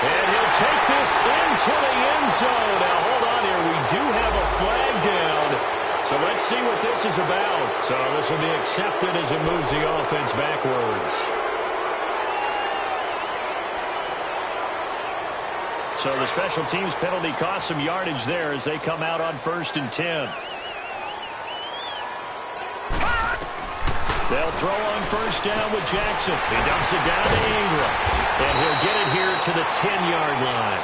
And he'll take this into the end zone. Now, hold on here. We do have a flag down. So let's see what this is about. So this will be accepted as it moves the offense backwards. So the special teams penalty cost some yardage there as they come out on 1st and 10. They'll throw on 1st down with Jackson. He dumps it down to Ingram. And he'll get it here to the 10-yard line.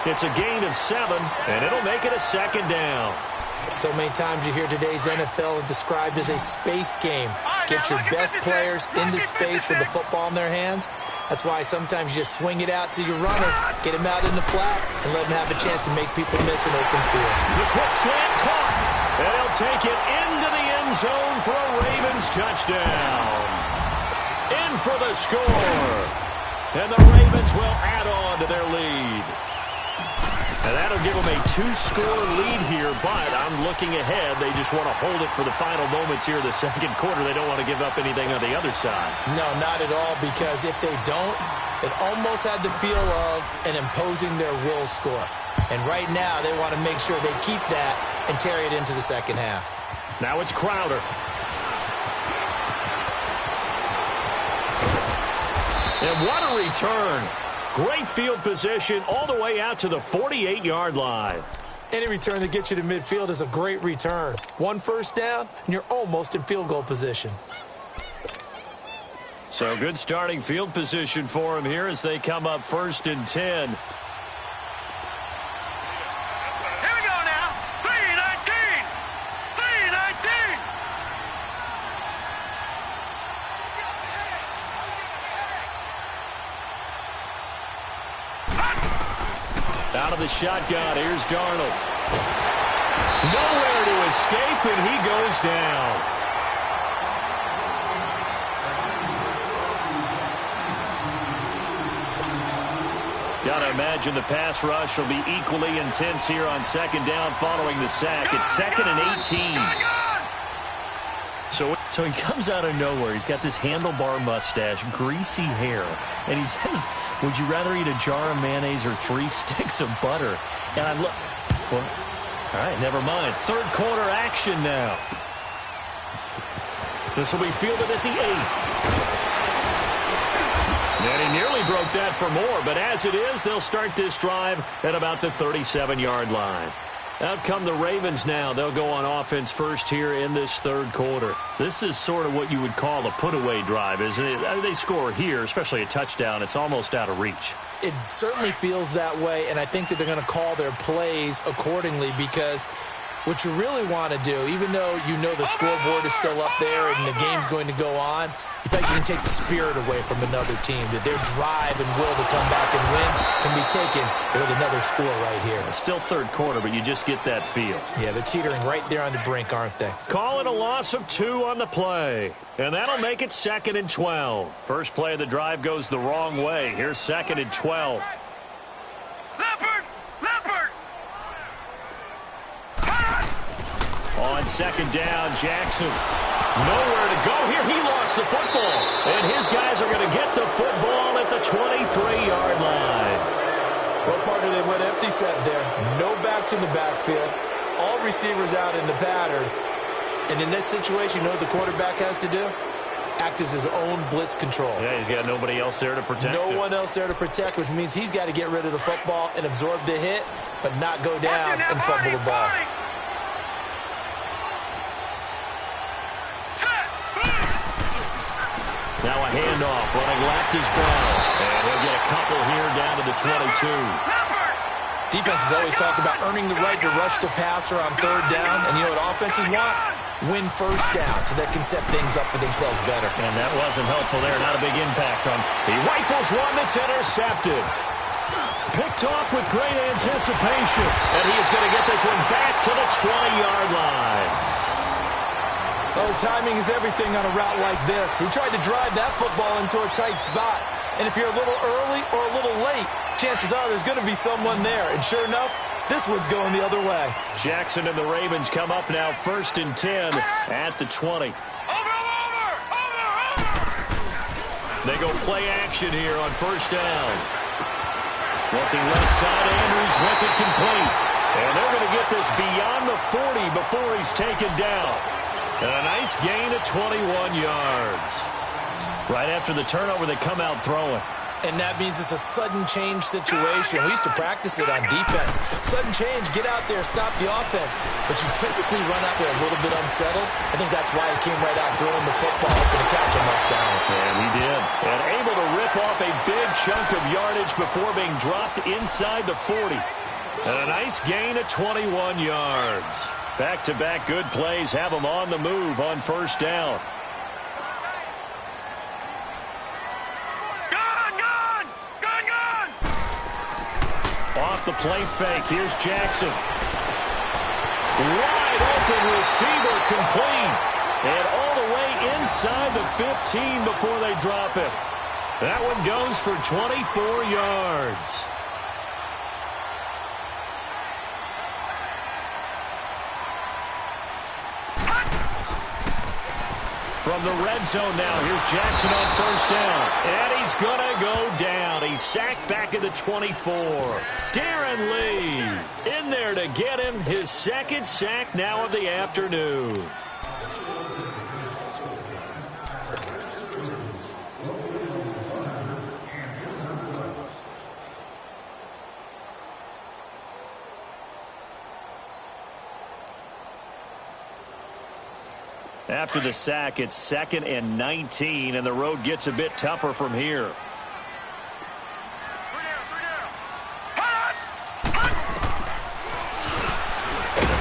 It's a gain of 7, and it'll make it a 2nd down. So many times you hear today's NFL described as a space game. Get your best players into space with the football in their hands. That's why sometimes you just swing it out to your runner, get him out in the flat, and let him have a chance to make people miss an open field. The quick slant caught, and he'll take it into the end zone for a Ravens touchdown. In for the score, and the Ravens will add on to their lead. And that'll give them a 2-score lead here, but I'm looking ahead. They just want to hold it for the final moments here of the second quarter. They don't want to give up anything on the other side. No, not at all, because if they don't, it almost had the feel of an imposing their will score. And right now, they want to make sure they keep that and carry it into the second half. Now it's Crowder. And what a return. Great field position all the way out to the 48-yard line. Any return that gets you to midfield is a great return. 1 first down, and you're almost in field goal position. So good starting field position for him here as they come up 1st and 10. Here we go now. 3-19. 3-19. Out of the shotgun, here's Darnold. Nowhere to escape, and he goes down. Gotta imagine the pass rush will be equally intense here on 2nd down following the sack. It's 2nd and 18. So he comes out of nowhere. He's got this handlebar mustache, greasy hair, and he says, would you rather eat a jar of mayonnaise or 3 sticks of butter? And I look, well, all right, never mind. 3rd quarter action now. This will be fielded at the 8. And he nearly broke that for more, but as it is, they'll start this drive at about the 37-yard line. Out come the Ravens now. They'll go on offense first here in this 3rd quarter. This is sort of what you would call a put-away drive, isn't it? They score here, especially a touchdown. It's almost out of reach. It certainly feels that way, and I think that they're going to call their plays accordingly because what you really want to do, even though you know the scoreboard is still up there and the game's going to go on, you think you can take the spirit away from another team, that their drive and will to come back and win can be taken with another score right here. It's still 3rd quarter, but you just get that feel. Yeah, they're teetering right there on the brink, aren't they? Call it a loss of 2 on the play. And that'll make it 2nd and 12. First play of the drive goes the wrong way. Here's 2nd and 12. Leopard! Leopard! On 2nd down, Jackson. Nowhere to go here. He lost the football. And his guys are going to get the football at the 23-yard line. What part of they went empty set there? No backs in the backfield. All receivers out in the pattern. And in this situation, you know what the quarterback has to do? Act as his own blitz control. Yeah, he's got nobody else there to protect him. No one else there to protect, which means he's got to get rid of the football and absorb the hit. but not go down and fumble the ball. Now a handoff, running left is Bell. And he'll get a couple here down to the 22. Defenses always talk about earning the right to rush the passer on third down. And you know what offenses want? Win first down so they can set things up for themselves better. And that wasn't helpful there. Not a big impact on. He rifles one that's intercepted. Picked off with great anticipation. And he is going to get this one back to the 20-yard line. Well, timing is everything on a route like this. He tried to drive that football into a tight spot. And if you're a little early or a little late, chances are there's going to be someone there. And sure enough, this one's going the other way. Jackson and the Ravens come up now 1st and 10 at the 20. They go play action here on first down. Looking left side, Andrews with it complete. And they're going to get this beyond the 40 before he's taken down. And a nice gain of 21 yards. Right after the turnover, they come out throwing. And that means it's a sudden change situation. We used to practice it on defense. Sudden change, get out there, stop the offense. But you typically run out there a little bit unsettled. I think that's why he came right out throwing the football, hoping to catch him off balance. And he did. And able to rip off a big chunk of yardage before being dropped inside the 40. And a nice gain of 21 yards. Back-to-back good plays have them on the move on first down. Off the play fake. Here's Jackson. Wide open receiver complete. And all the way inside the 15 before they drop it. That one goes for 24 yards. From the red zone now, here's Jackson on first down. And he's going to go down. He's sacked back at the 24. Darren Lee in there to get him his second sack now of the afternoon. After the sack, it's 2nd and 19, and the road gets a bit tougher from here.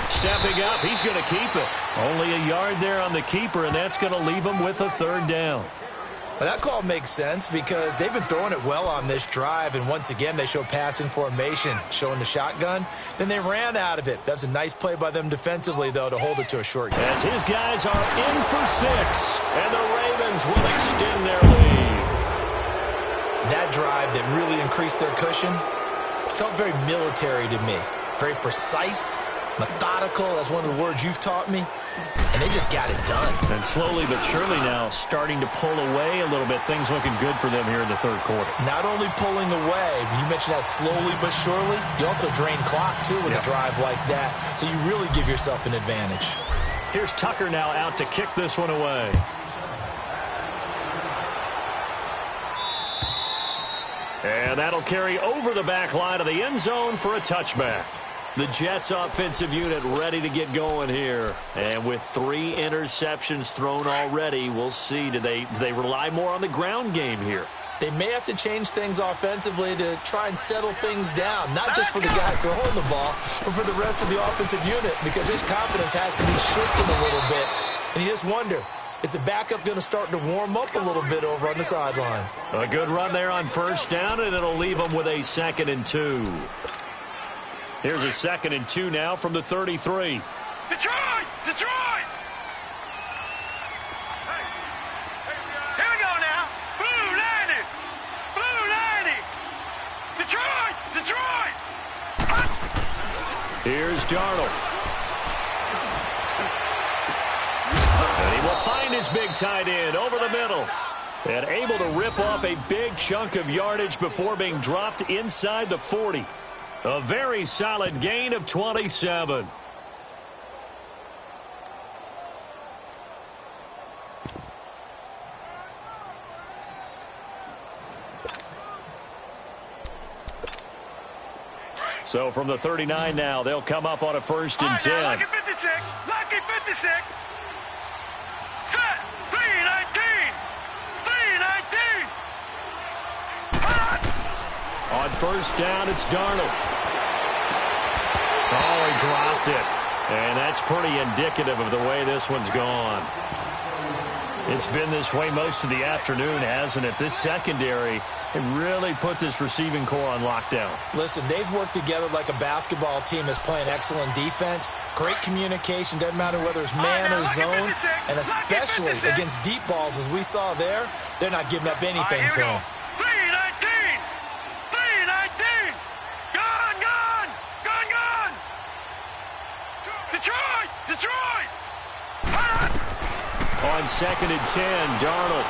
Stepping up, he's going to keep it. Only a yard there on the keeper, and that's going to leave him with a third down. Well, that call makes sense because they've been throwing it well on this drive, and once again they show passing formation, showing the shotgun. Then they ran out of it. That's a nice play by them defensively, though, to hold it to a short game. As his guys are in for 6, and the Ravens will extend their lead. That drive that really increased their cushion felt very military to me. Very precise, methodical. That's one of the words you've taught me. And they just got it done. And slowly but surely now starting to pull away a little bit. Things looking good for them here in the third quarter. Not only pulling away, you mentioned that slowly but surely, you also drain clock, too, with a drive like that. So you really give yourself an advantage. Here's Tucker now out to kick this one away. And that'll carry over the back line of the end zone for a touchback. The Jets offensive unit ready to get going here. And with 3 interceptions thrown already, we'll see. Do they rely more on the ground game here? They may have to change things offensively to try and settle things down. Not just for the guy throwing the ball, but for the rest of the offensive unit. Because his confidence has to be shaken a little bit. And you just wonder, is the backup going to start to warm up a little bit over on the sideline? A good run there on first down, and it'll leave them with a 2nd and 2. Here's a 2nd and 2 now from the 33. Detroit! Detroit! Here we go now. Blue 90! Blue 90! Detroit! Detroit! Here's Darnold. And he will find his big tight end over the middle. And able to rip off a big chunk of yardage before being dropped inside the 40. A very solid gain of 27. So from the 39 now, they'll come up on a 1st and 10. Lucky 56. Lucky 56. Set. 319. 319. On 1st down, it's Darnold. Oh, he dropped it. And that's pretty indicative of the way this one's gone. It's been this way most of the afternoon, hasn't it? This secondary can really put this receiving core on lockdown. Listen, they've worked together like a basketball team that's playing excellent defense. Great communication. Doesn't matter whether it's man or zone. And especially against deep balls, as we saw there, they're not giving up anything to them. 319. 319. Gone, gone. Gone, gone. Detroit. Detroit. On 2nd and 10, Darnold.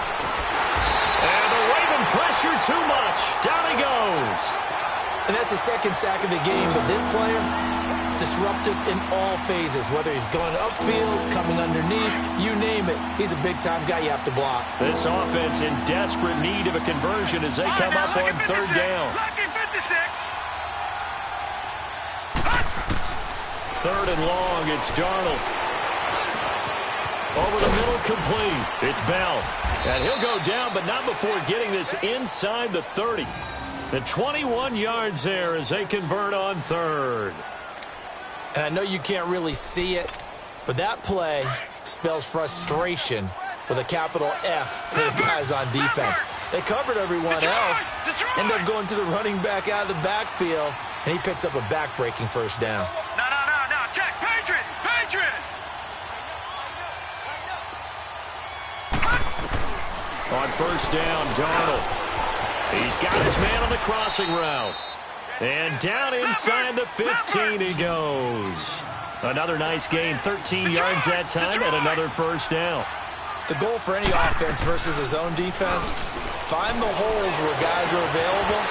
And the Raven pressure too much. Down he goes. And that's the 2nd sack of the game, but this player, disruptive in all phases, whether he's going upfield, coming underneath, you name it. He's a big-time guy you have to block. This offense in desperate need of a conversion as they come up on 3rd down. Lucky 56. 3rd and long, it's Darnold. Over the middle, complete. It's Bell. And he'll go down, but not before getting this inside the 30. The 21 yards there as they convert on 3rd. And I know you can't really see it, but that play spells frustration with a capital F for the guys on defense. They covered everyone else, end up going to the running back out of the backfield, and he picks up a back-breaking 1st down. No. Check. Patriot. Patriot. On 1st down, Darnold. He's got his man on the crossing route. And down inside the 15 he goes. Another nice gain, 13 yards that time, and another 1st down. The goal for any offense versus his own defense, find the holes where guys are available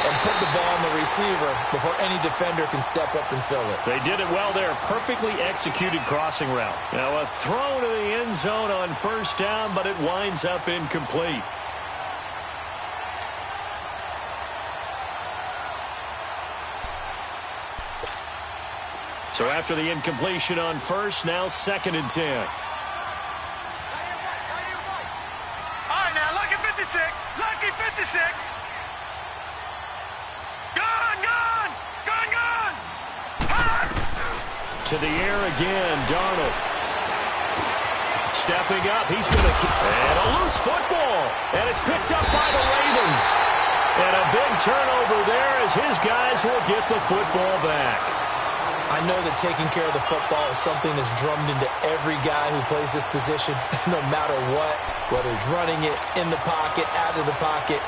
and put the ball on the receiver before any defender can step up and fill it. They did it well there. Perfectly executed crossing route. Now a throw to the end zone on 1st down, but it winds up incomplete. So after the incompletion on 1st, now 2nd and 10. Lucky 56. Lucky 56. Gone. To the air again, Darnold. Stepping up, he's going to... And a loose football. And it's picked up by the Ravens. And a big turnover there as his guys will get the football back. I know that taking care of the football is something that's drummed into every guy who plays this position, no matter what, whether he's running it, in the pocket, out of the pocket.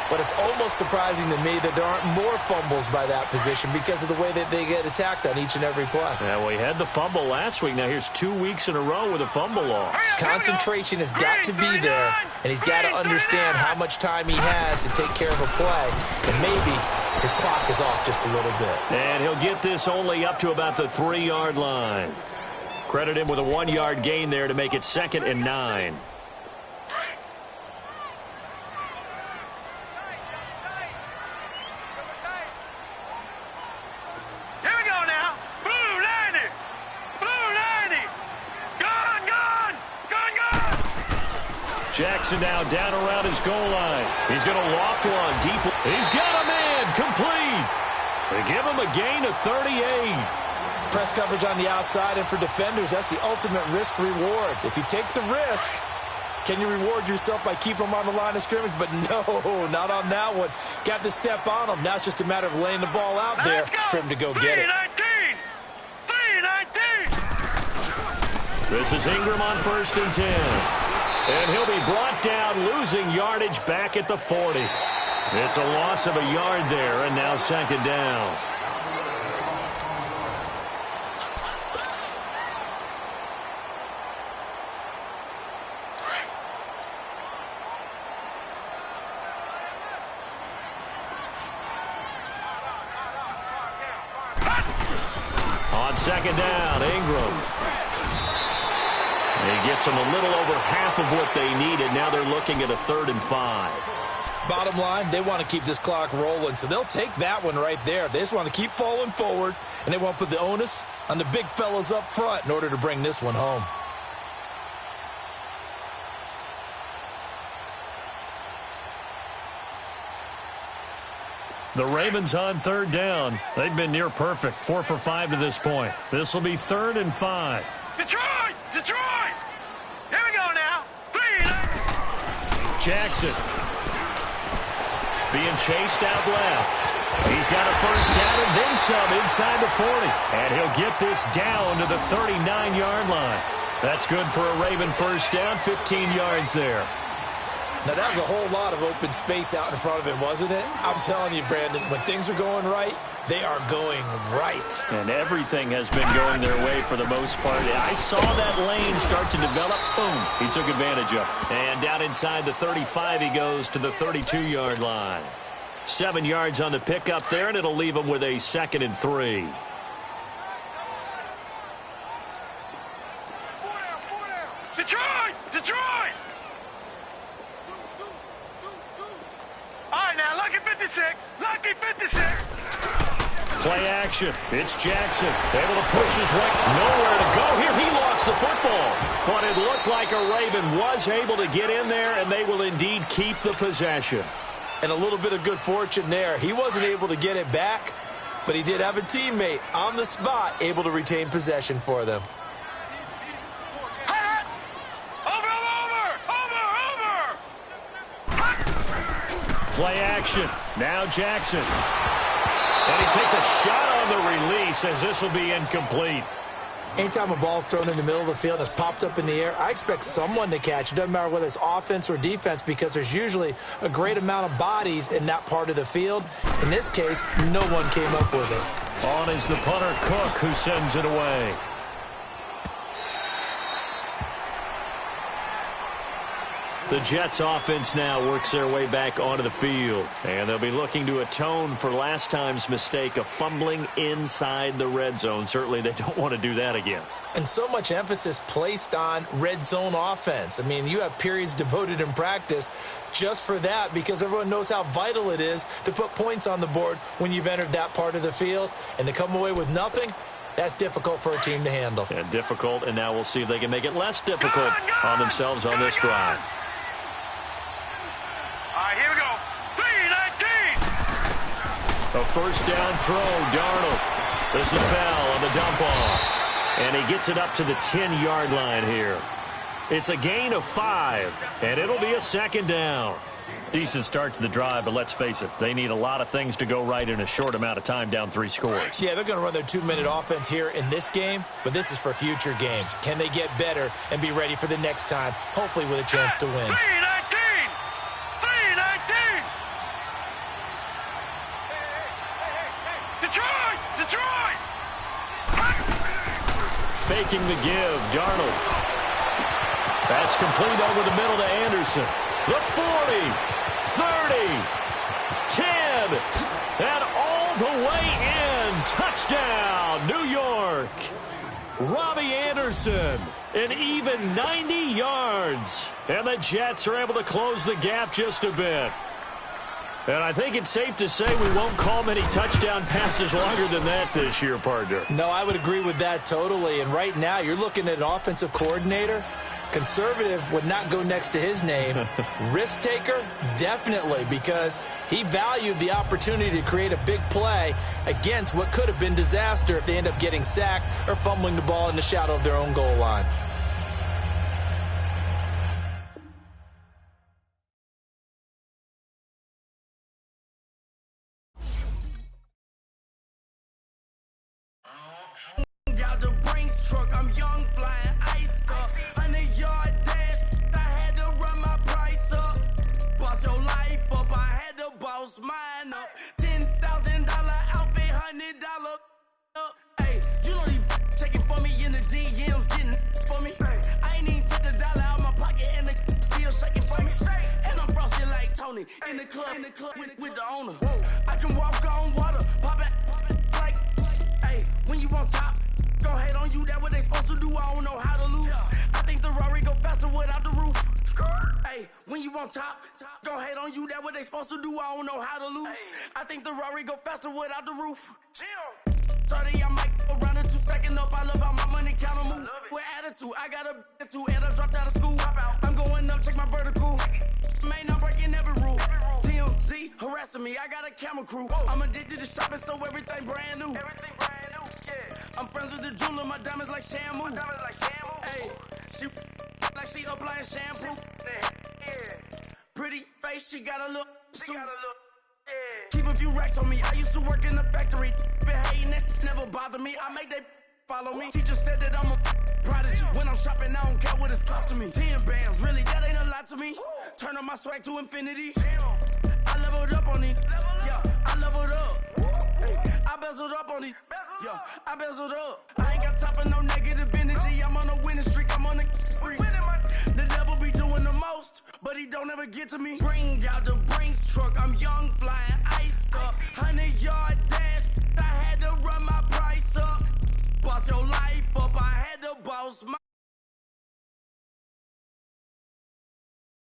But it's almost surprising to me that there aren't more fumbles by that position because of the way that they get attacked on each and every play. Yeah, we had the fumble last week. Now here's 2 weeks in a row with a fumble loss. Concentration has got to be there, and he's got to understand how much time he has to take care of a play. And maybe his clock is off just a little bit. And he'll get this only up to about the 3-yard line. Credit him with a 1-yard gain there to make it 2nd and 9. Jackson now down around his goal line. He's going to loft one deep. He's got a man complete. They give him a gain of 38. Press coverage on the outside, and for defenders, that's the ultimate risk-reward. If you take the risk, can you reward yourself by keeping him on the line of scrimmage? But no, not on that one. Got to step on him. Now it's just a matter of laying the ball out there for him to go get it. 319. This is Ingram on 1st and 10. And he'll be brought down, losing yardage back at the 40. It's a loss of a yard there, and now 2nd down. On 2nd down, Ingram. He gets them a little over half of what they needed. Now they're looking at a 3rd and 5. Bottom line, they want to keep this clock rolling, so they'll take that one right there. They just want to keep falling forward, and they want to put the onus on the big fellas up front in order to bring this one home. The Ravens on third down. They've been near perfect, 4 for 5 to this point. This will be 3rd and 5. Detroit! Detroit! Here we go now. 3. Jackson being chased out left. He's got a first down and then some inside the 40. And he'll get this down to the 39-yard line. That's good for a Raven first down, 15 yards there. Now, that was a whole lot of open space out in front of him, wasn't it? I'm telling you, Brandon, when things are going right, they are going right. And everything has been going their way for the most part. I saw that lane start to develop. Boom. He took advantage of it. And down inside the 35, he goes to the 32-yard line. 7 yards on the pickup there, and it'll leave him with a 2nd and 3. Detroit! Detroit! All right, now, lucky 56. Lucky 56. Play action. It's Jackson. Able to push his way. Nowhere to go here. He lost the football. But it looked like a Raven was able to get in there, and they will indeed keep the possession. And a little bit of good fortune there. He wasn't able to get it back, but he did have a teammate on the spot able to retain possession for them. Play action. Now Jackson. And he takes a shot on the release as this will be incomplete. Anytime a ball's thrown in the middle of the field and it's popped up in the air, I expect someone to catch. It doesn't matter whether it's offense or defense because there's usually a great amount of bodies in that part of the field. In this case, no one came up with it. On is the punter, Cook, who sends it away. The Jets offense now works their way back onto the field. And they'll be looking to atone for last time's mistake of fumbling inside the red zone. Certainly they don't want to do that again. And so much emphasis placed on red zone offense. I mean, you have periods devoted in practice just for that because everyone knows how vital it is to put points on the board when you've entered that part of the field. And to come away with nothing, that's difficult for a team to handle. And difficult, and now we'll see if they can make it less difficult on themselves on this drive. All right, here we go. 3-19. A first down throw, Darnold. This is Bell on the dump off. And he gets it up to the 10-yard line here. It's a gain of 5, and it'll be a 2nd down. Decent start to the drive, but let's face it, they need a lot of things to go right in a short amount of time, down 3 scores. Yeah, they're going to run their 2-minute offense here in this game, but this is for future games. Can they get better and be ready for the next time, hopefully with a chance to win? 3-19. 3-19. Detroit! Detroit! Faking the give, Darnold. That's complete over the middle to Anderson. The 40, 30, 10, and all the way in. Touchdown, New York. Robbie Anderson, an even 90 yards. And the Jets are able to close the gap just a bit. And I think it's safe to say we won't call many touchdown passes longer than that this year, partner. No, I would agree with that totally. And right now, you're looking at an offensive coordinator. Conservative would not go next to his name. Risk taker, definitely, because he valued the opportunity to create a big play against what could have been disaster if they end up getting sacked or fumbling the ball in the shadow of their own goal line. Mine up, $10,000 outfit, $100 up. Hey, you know these checking for me in the DMs, getting for me. I ain't even took $1 out my pocket and the still shaking for me. And I'm frosted like Tony in the club with the owner. I can walk on water, pop it like, hey, when you on top, gon' hate on you. That what they supposed to do. I don't know how to lose. I think the Rari go faster without the roof. Hey, when you on top, gon' hate on you, that what they supposed to do, I don't know how to lose. I think the Rari go faster without the roof. 30, I might go around and two stacking up, I love how my money count on move. With attitude, I got a attitude, and I dropped out of school. I'm going up, check my vertical. Man, I'm breaking every rule. TMZ harassing me, I got a camera crew. I'm addicted to shopping, so everything brand new. I'm friends with the jeweler, my diamonds like Shamu. Hey, she like she applying shampoo. Pretty face, she got a look. Keep a few racks on me. I used to work in the factory. Been hating it, never bother me. I make they follow me. Teacher said that I'm a prodigy. When I'm shopping, I don't care what it's costing me. 10 bands, really, that ain't a lot to me. Turn up my swag to infinity. I leveled up on these. Yeah, I leveled up. I bezeled up on these. Yeah, I bezeled up. I ain't got time for no negative energy. I'm on a winning streak. I'm on a spree. The devil be doing the most, but he don't ever get to me. Bring out the Brinks truck. I'm young flying.